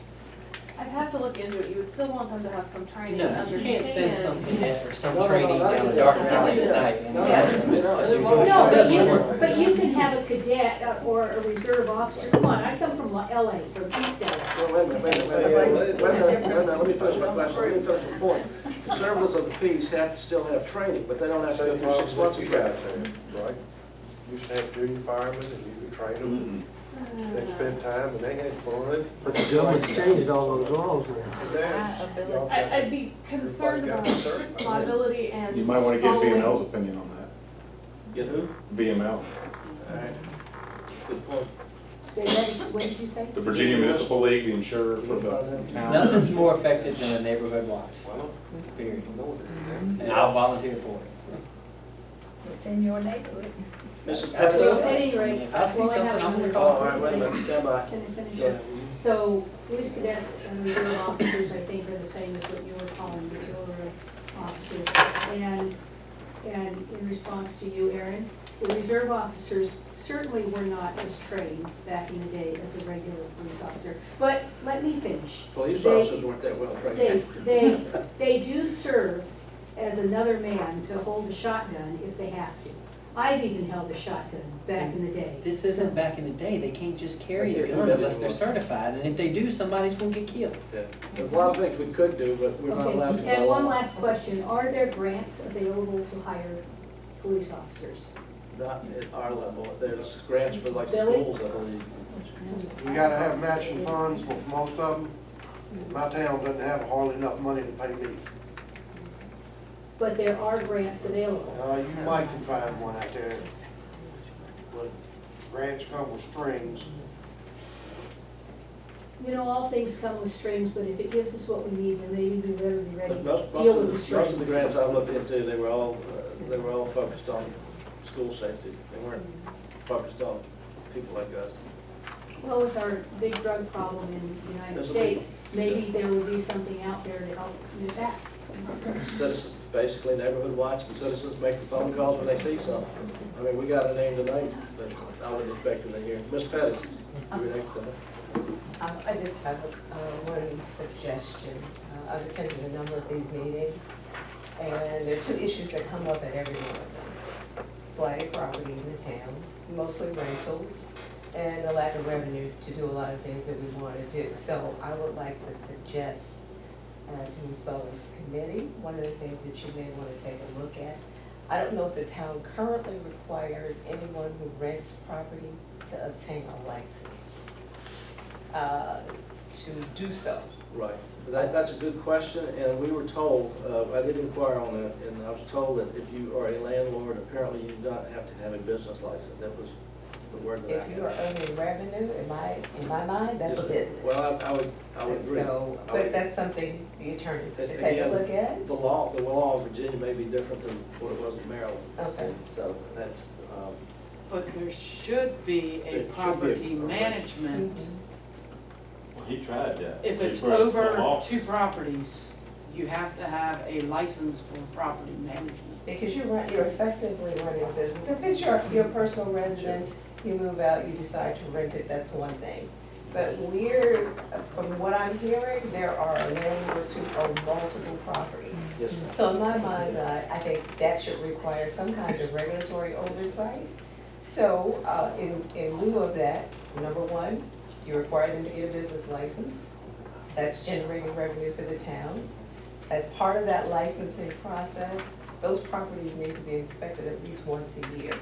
I'd have to look into it, you would still want them to have some training to No, you understand. can't send some cadet or some No, no, no, training not down a cadet. dark No, alley no, at night. and no, it's- no, no, but you can have a cadet or a reserve officer, come on, I come from LA, from East LA. Well, wait a minute, let me finish my question, let me finish my point. Conservatives of the peace have to still have training, but they don't have to go through 6 months of training. Right? Used to have junior firemen and you could train them. They spent time and they had fun. But the government's changed all those laws now. I'd be concerned about liability and. You might want to get following- VML's opinion on that. Get who? VML, All right, good point. Say that, what did you say? the Virginia Municipal League, the insurer for the town. Nothing's more effective than a neighborhood watch, period. And I'll volunteer for it. It's in your neighborhood. Mrs. So Pepper? at any rate, If I see well, I have something, I'm gonna another- Oh, all right, wait a minute, stand by. Can I finish Go up? ahead. So police cadets and reserve officers, I think, are the same as what you were calling reserve officers. And in response to you, Aaron, the reserve officers certainly were not as trained back in the day as a regular police officer. But let me finish. Police They- officers weren't that well trained. They do serve as another man to hold a shotgun if they have to. I've even held a shotgun back in the day. This isn't back in the day, they can't just carry a Yeah, gun yeah, unless yeah. they're certified, and if they do, somebody's gonna get killed. Yeah. There's a lot of things we could do, but we're not allowed to. Okay, and one last question, are there grants available to hire police officers? Not at our level, there's grants for like Billy? schools, I believe. You gotta have matching funds, but for most of them, my town doesn't have hardly enough money to pay me. But there are grants available. You might can find one out there. But grants come with strings. You know, all things come with strings, but if it gives us what we need, then maybe we're ready But to most deal of with the the, most of the strings. grants I looked into, they were all focused on school safety. They weren't focused on people like us. Well, with our big drug problem in the United This'll States, maybe there would be something out there to help with that. Citizens, basically neighborhood watch, the citizens make the phone calls when they see something. I mean, we got a name tonight, but I would expect them to hear. Ms. Pettis, you were next to her. I just have one suggestion. I've attended a number of these meetings, and there are two issues that come up at every one of them. Blighted property in the town, mostly rentals, and the lack of revenue to do a lot of things that we want to do. So I would like to suggest to Ms. Bowen's committee, one of the things that you may want to take a look at. I don't know if the town currently requires anyone who rents property to obtain a license to do so. Right. That's a good question, and we were told, I did inquire on that, and I was told that if you are a landlord, apparently you do not have to have a business license. That was the word that I If you are had. earning revenue, in my mind, that's a business. Well, I would agree. So, I but would- that's something the attorney should And take a again, look at. The law in Virginia may be different than what it was in Maryland. Okay. So that's, But there should be There a should be property a- management. Well, he tried that. If it's He first over fell off. 2 properties, you have to have a license for property management. Because you're effectively running a business. If it's your personal residence, you move out, you decide to rent it, that's one thing. But from what I'm hearing, there are landlords who own multiple properties. yes, ma'am. So in my mind, I think that should require some kind of regulatory oversight. So in lieu of that, number one, you require them to get a business license. That's generating revenue for the town. As part of that licensing process, those properties need to be inspected at least once a year.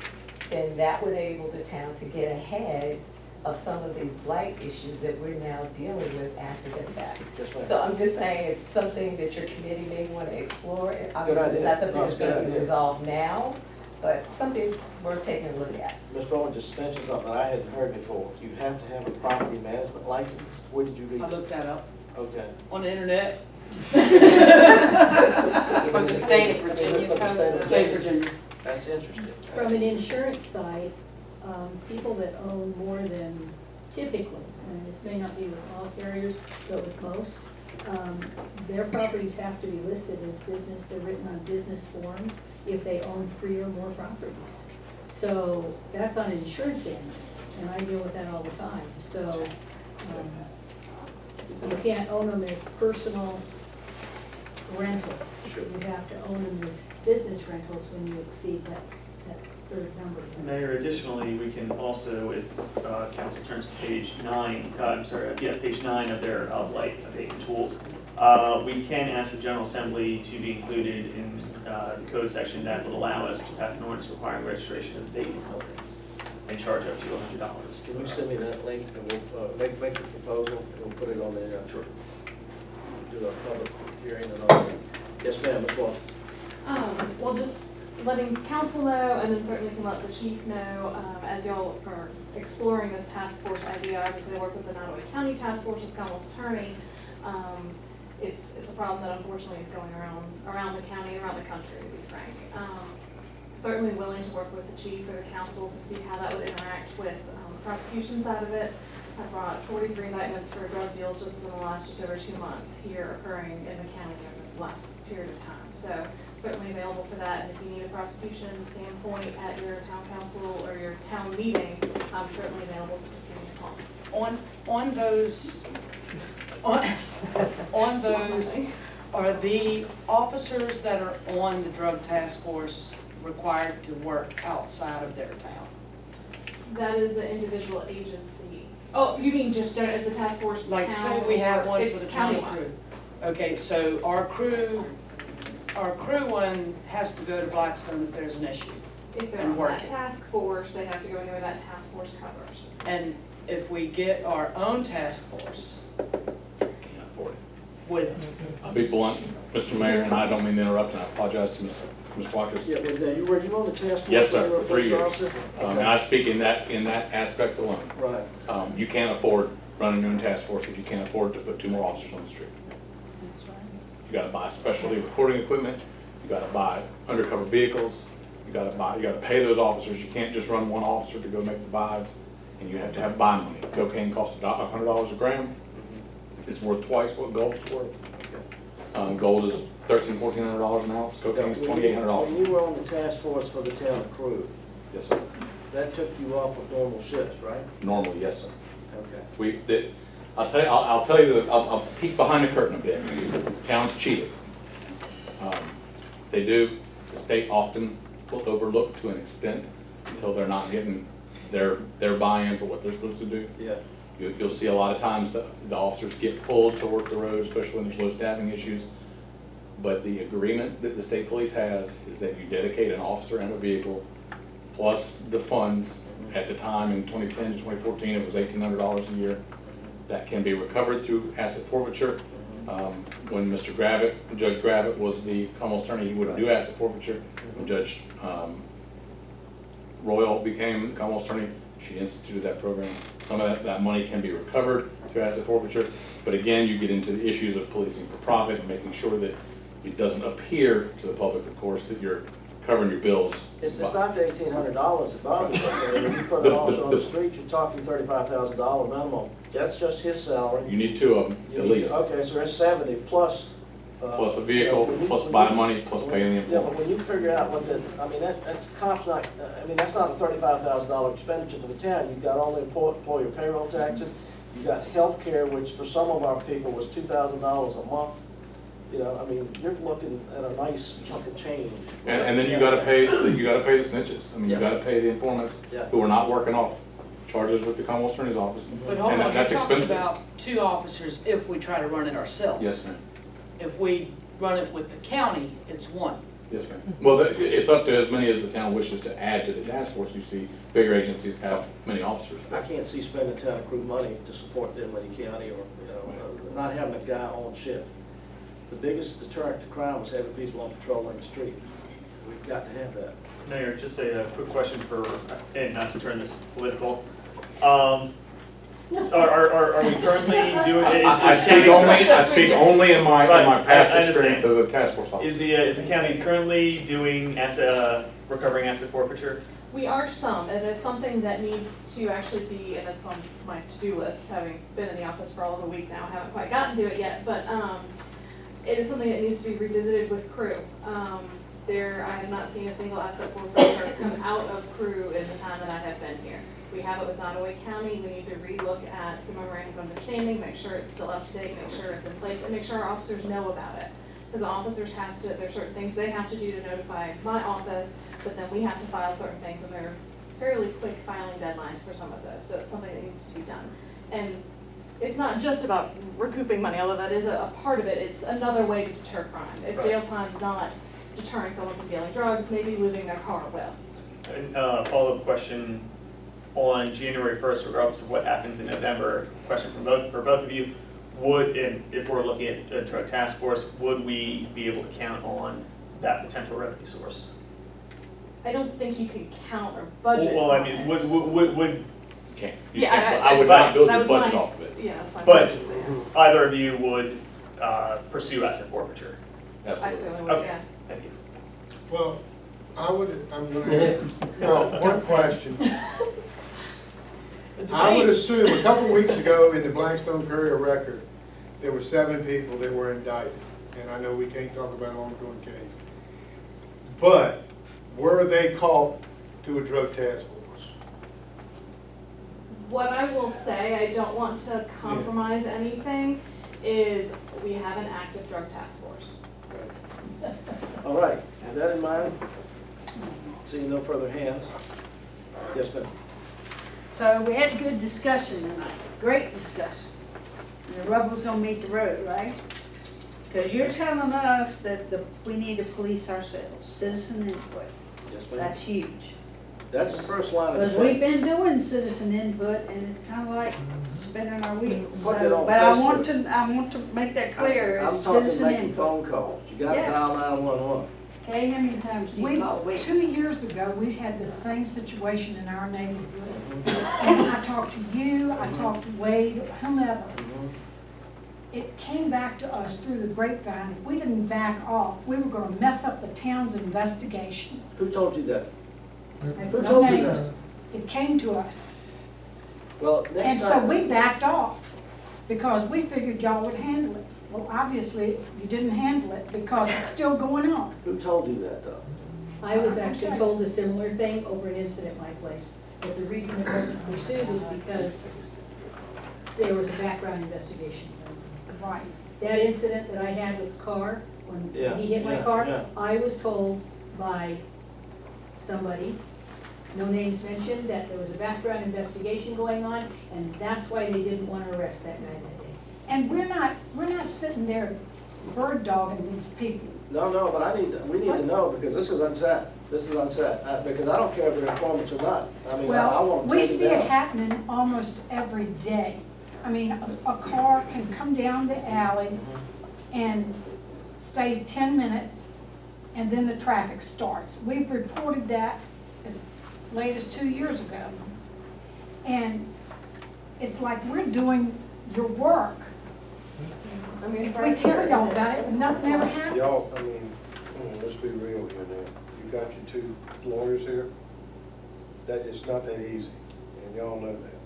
Then that would enable the town to get ahead of some of these blight issues that we're now dealing with after the fact. Yes, ma'am. So I'm just saying it's something that your committee may want to explore. Good Obviously, it's idea. not something No, that's it's a good going to be idea. resolved now, but something worth taking a look at. Mr. Owen just mentioned something I hadn't heard before. You have to have a property management license. Where did you read I it? looked that up Okay. on the internet. For the state of Virginia. State of Virginia. That's interesting. From an insurance side, people that own more than typically, and this may not be with all carriers, but with most, their properties have to be listed as business, they're written on business forms if they own 3 or more properties. So that's on insurance end, and I deal with that all the time. So you can't own them as personal rentals. Sure. You have to own them as business rentals when you exceed that third number. Mayor, additionally, we can also, if council turns to page 9, page 9 of their blight abatement tools, we can ask the General Assembly to be included in the code section that would allow us to pass an ordinance requiring registration of abatement buildings and charge up to $100. Can you send me that link and we'll make the proposal and we'll put it on the, Sure. do a public hearing and all that. Yes, ma'am, Ms. Walker. Well, just letting council know, and then certainly can let the chief know, as y'all are exploring this task force idea. Obviously, I work with the Nottaway County Task Force, it's Commonwealth Attorney. It's a problem that unfortunately is going around the county, around the country, to be frank. Certainly willing to work with the chief or the council to see how that would interact with the prosecution side of it. I brought 43 indictments for drug deals just in the last just over 2 months here occurring in the county over the last period of time. So certainly available for that. And if you need a prosecution standpoint at your town council or your town meeting, I'm certainly available to just give me a call. On those, are the officers that are on the drug task force required to work outside of their town? That is an individual agency. Oh, you mean just as a task force town? Like, say we have one for It's the county countywide. crew. Okay, so our crew one has to go to Blackstone if there's an issue. If they're and on work that it. task force, they have to go anywhere that task force covers. And if we get our own task force, Can't afford it. would, I'll be blunt, Mr. Mayor, and I don't mean to interrupt, and I apologize to Ms. Waters. Yeah, but were you on the task force? Yes, sir, when you were a for 3 years. police officer? And I speak in that aspect alone. Right. You can't afford running your own task force if you can't afford to put 2 more officers on the street. You gotta buy specialty recording equipment, you gotta buy undercover vehicles, you gotta pay those officers. You can't just run one officer to go make the buys, and you have to have buy money. Cocaine costs $100 a gram. It's worth twice what gold's worth. Gold is $1,400 an ounce, cocaine is $2,800. When you were on the task force for the town crew, Yes, sir. that took you off of normal shifts, right? Normally, yes, sir. Okay. I'll tell you that I'll peek behind the curtain a bit. Town's cheated. The state often will overlook to an extent until they're not getting their buy-in for what they're supposed to do. Yeah. You'll see a lot of times the officers get pulled to work the road, especially when there's low staffing issues. But the agreement that the state police has is that you dedicate an officer and a vehicle, plus the funds. At the time in 2010 to 2014, it was $1,800 a year. That can be recovered through asset forfeiture. When Judge Gravitt was the Commonwealth Attorney, he wouldn't do asset forfeiture. When Judge Royal became Commonwealth Attorney, she instituted that program. Some of that money can be recovered through asset forfeiture, but again, you get into the issues of policing for profit and making sure that it doesn't appear to the public, of course, that you're covering your bills. It's not the $1,800 that bothers us. When you put an officer on the street, you're talking $35,000 minimum. That's just his salary. You need 2 of them, You at need least. to- Okay, so there's 70 plus. Plus a vehicle, plus buy money, plus paying the Yeah, but informant. when you figure out what that's comp's not, that's not a $35,000 expenditure for the town. You've got all the employer payroll taxes, you've got health care, which for some of our people was $2,000 a month. You're looking at a nice chunk of change. And then you gotta pay the snitches. You Yeah. gotta pay the informants Yeah. who are not working off charges with the Commonwealth Attorney's Office. but hold And on, you're that's talking expensive. about 2 officers if we try to run it ourselves. Yes, ma'am. If we run it with the county, it's 1. Yes, ma'am. Well, it's up to as many as the town wishes to add to the task force. You see, bigger agencies have many officers. I can't see spending town crew money to support Dinwiddie County or, not having a guy on shift. The biggest deterrent to crime is having people on patrol in the street. We've got to have that. Mayor, just a quick question for, and not to turn this political. Are we currently doing? I speak only in my Right, past I experience understand. as a task force officer. Is the county currently doing recovering asset forfeiture? We are some, and it's something that needs to actually be, and it's on my to-do list, having been in the office for all of a week now, haven't quite gotten to it yet, but, it is something that needs to be revisited with crew. I have not seen a single asset forfeiture come out of crew in the time that I have been here. We have it with Nottaway County. We need to relook at the memorandum of understanding, make sure it's still up to date, make sure it's in place, and make sure our officers know about it. Because officers have to, there's certain things they have to do to notify my office, but then we have to file certain things, and there are fairly quick filing deadlines for some of those. So it's something that needs to be done. And it's not just about recouping money, although that is a part of it. It's another way to deter crime. If jail time's not deterring someone from dealing drugs, maybe losing their car will. And follow-up question on January 1st, regardless of what happens in November. Question for both of you: would, and if we're looking at a drug task force, would we be able to count on that potential revenue source? I don't think you can count or budget. Well, I on mean, it. would Can't. Yeah, I would not build that your was budget my- off of it. Yeah, that's fine. But either of you would pursue asset forfeiture? I Absolutely. certainly would, Okay. yeah. Thank you. Well, I'm gonna, one question. I would assume, a couple weeks ago in the Blackstone Courier Record, there were 7 people that were indicted. And I know we can't talk about an ongoing case. But were they caught through a drug task force? What I will say, I don't want to compromise anything, is we have an active drug task force. All right, with that in mind, seeing no further hands. Yes, ma'am. So we had good discussion tonight, great discussion. And the rubber's gonna meet the road, right? Because you're telling us that we need to police ourselves, citizen input. Yes, ma'am. That's huge. That's the first line of Because defense. we've been doing citizen input and it's kind of like spinning our wheels. Put it So, on but I want Facebook. to make that clear, I'm it's talking citizen making input. phone calls. You gotta Yeah. dial 911. Okay, how many times do you call Wade? 2 years ago, we had the same situation in our neighborhood. And I talked to you, I talked to Wade, whomever. It came back to us through the grapevine. If we didn't back off, we were gonna mess up the town's investigation. Who told you that? Who No told you names. that? It came to us. Well, And next so time. we backed off because we figured y'all would handle it. Well, obviously, you didn't handle it because it's still going on. Who told you that, though? I was actually told a similar thing over an incident at my place, but the reason it wasn't pursued is because there was a background investigation. Right. That incident that I had with the car, when Yeah, he hit my yeah, car, yeah. I was told by somebody, no names mentioned, that there was a background investigation going on, and that's why they didn't want to arrest that guy that day. And we're not sitting there bird dogging these people. No, but we need to know, because this is unsaid. This is unsaid, because I don't care if they're informants or not. I mean, I Well, want to we take see it it down. happening almost every day. I mean, a car can come down the alley and stay 10 minutes, and then the traffic starts. We've reported that as late as 2 years ago. And it's like we're doing your work. I mean, If we tell y'all about it, nothing ever happens. Y'all, I mean, let's be real here now. You got your 2 lawyers here. That, it's not that easy, and y'all know that.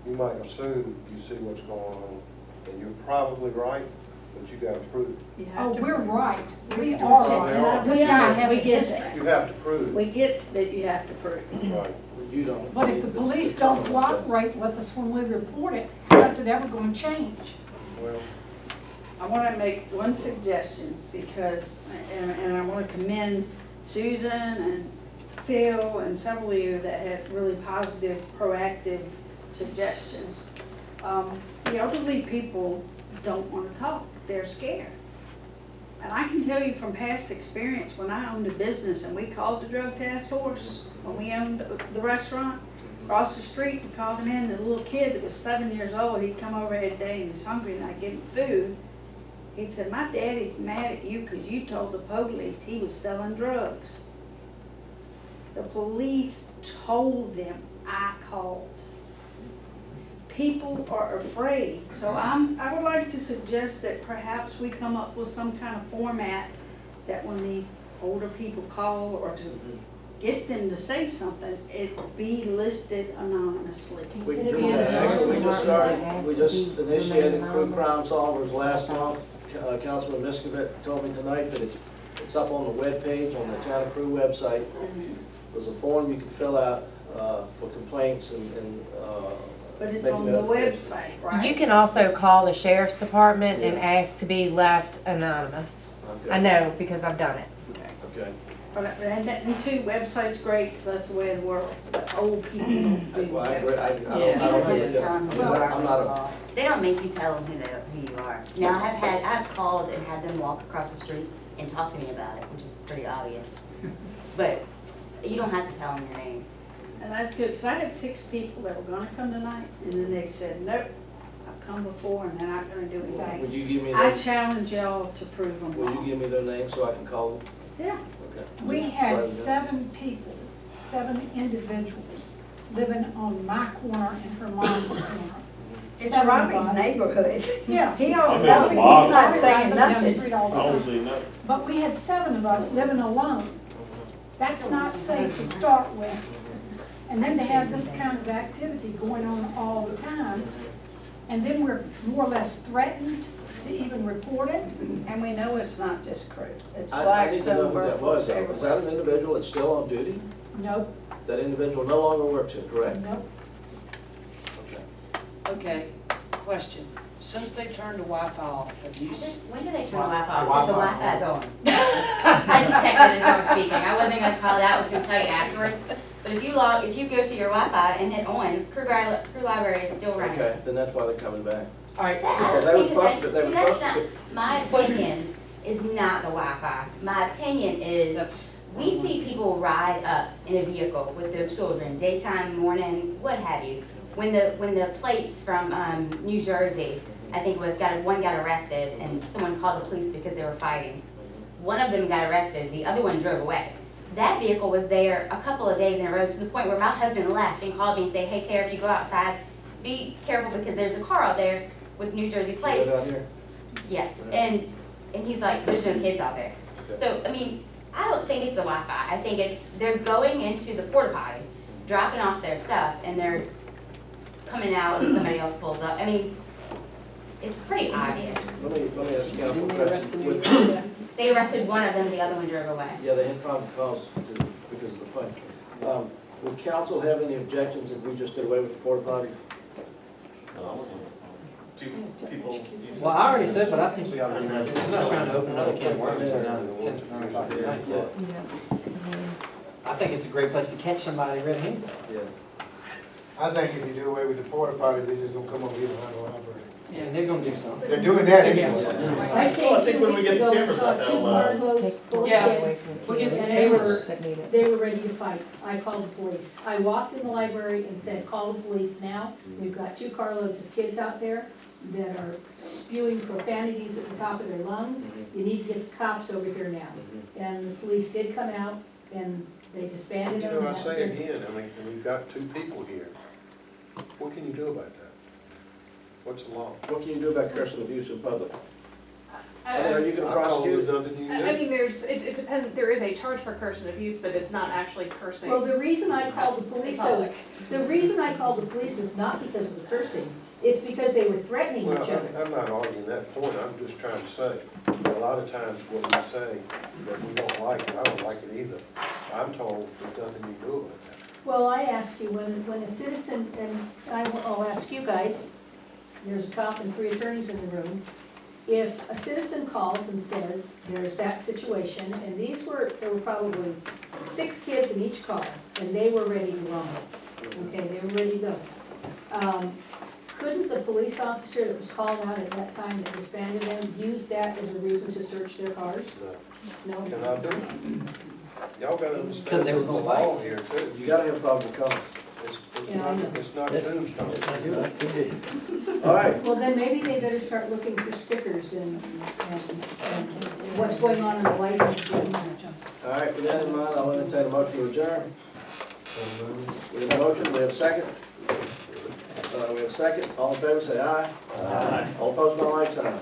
You might assume you see what's going on, and you're probably right, but you gotta prove it. Oh, we're right. We They are are. right. This guy has a history. You have to prove it. We get that you have to prove it. Right. You don't. But if the police don't cooperate with us when we report it, how is it ever gonna change? Well, I want to make one suggestion because, and I want to commend Susan and Phil and several of you that had really positive, proactive suggestions. The elderly people don't want to talk. They're scared. And I can tell you from past experience, when I owned a business and we called the drug task force, when we owned the restaurant, across the street, we called him in, the little kid that was 7 years old, he'd come over every day and he was hungry and I'd give him food. He'd said, my daddy's mad at you because you told the police he was selling drugs. The police told them I called. People are afraid, so I would like to suggest that perhaps we come up with some kind of format that when these older people call or to get them to say something, it be listed anonymously. We can do that. Actually, we just initiated Crew Crime Solvers last month. Councilman Miskovich told me tonight that it's up on the webpage on the Town of Crew website. There's a form you can fill out for complaints and But it's make on the notifications. website, right? You can also call the sheriff's department and ask to be left anonymous. Okay. I know, because I've done it. Okay. And two, website's great, because that's the way of the world, but old people don't do Well, I agree. I websites. don't think that- I'm not a, They don't make you tell them who you are. Now, I've called and had them walk across the street and talk to me about it, which is pretty obvious. But you don't have to tell them your name. And that's good, because I had 6 people that were gonna come tonight, and then they said, nope, I've come before and they're not gonna do will anything. you give me I their, challenge y'all to prove them will you wrong. give me their name so I can call them? Yeah. Okay. We Right, had yeah. 7 people, 7 individuals living on my corner and her mom's corner. It's 7 of Robbie's us. neighborhood. Yeah. He all, Robbie, Robbie, he's not saying Robbie rides up down the nothing. street all the time. But we had 7 of us living alone. That's not safe to start with. And then to have this kind of activity going on all the time, and then we're more or less threatened to even report it. And we know it's not just Crew, it's I need to know Blackstone, who that was. Burford's, Is that everywhere. an individual that's still on duty? Nope, That individual no longer works here, correct? nope. Okay, question. Since they turned the Wi-Fi off, have you? When do they turn the Wi-Fi off? The Wi-Fi's on. I just texted as I was speaking. I wasn't gonna call it out, I was gonna tell you afterwards. But if you go to your Wi-Fi and hit on, Crew Library is still running. Okay, then that's why they're coming back. All right, Because they were supposed to, they were See, that's supposed to. not, my opinion is not the Wi-Fi. My opinion is, that's. we see people ride up in a vehicle with their children, daytime, morning, what have you. When the plates from New Jersey, I think one got arrested and someone called the police because they were fighting. One of them got arrested, the other one drove away. That vehicle was there a couple of days in a row to the point where my husband left and called me and said, hey Tara, if you go outside, be careful because there's a car out there with New Jersey You plates. live out here? Yes, Yeah. and he's like, there's no kids out there. Okay. So, I mean, I don't think it's the Wi-Fi. I think it's, they're going into the porta potty, dropping off their stuff, and they're coming out and somebody else pulls up. I mean, it's pretty obvious. Let me ask you a question. Would- They arrested one of them, the other one drove away. Yeah, they had probable cause to, because of the fight. Would council have any objections if we just did away with the porta potties? Do people use? Well, I already said, but I think we ought to, we're not trying to open another can of worms around 10 o'clock at night. Yeah, I think it's a great place to catch somebody red-handed. yeah. I think if you do away with the porta potties, they're just gonna come over here behind the library. Yeah, they're gonna do something. They're doing that Yeah. anyway. Well, I I came think 2 when we weeks get the ago and cameras saw out, 2 that'll, carloads full of Yeah. kids. We'll get the And cameras. they were ready to fight. I called the police. I walked in the library and said, call the police now. We've got 2 carloads of kids out there that are spewing profanities at the top of their lungs. You need to get the cops over here now. And the police did come out and they disbanded You them. know, I and that was say it. again, I mean, we've got 2 people here. What can you do about that? What's the law? What can you do about cursing abuse in public? I mean, are you gonna I told prosecute? you nothing you I do. mean, it depends, there is a charge for curse and abuse, but it's not actually cursing. Well, the reason I called the police, though, the reason I called the police was not because of the cursing. It's because they were threatening Well, each other. I'm not arguing that point, I'm just trying to say, a lot of times what we say that we don't like, and I don't like it either. I'm told there's nothing you can do about that. Well, I ask you, when a citizen, and I'll ask you guys, there's a cop and 3 attorneys in the room. If a citizen calls and says, there's that situation, and there were probably 6 kids in each car, and they were ready to rumble. Okay, they were ready to go. couldn't the police officer that was called out at that time that disbanded them use that as a reason to search their cars? No? Can I do it? Y'all gotta Because understand they were the gonna law fight. here too. You gotta have a problem with color. Yeah, I know. It's not tombstone. All right, Well, then maybe they better start looking for stickers and what's going on in the license plates. all right, with that in mind, I'll entertain a motion to adjourn. We have a motion, we have a second. We have a second, all in favor say aye. Aye. All opposed, by like sign.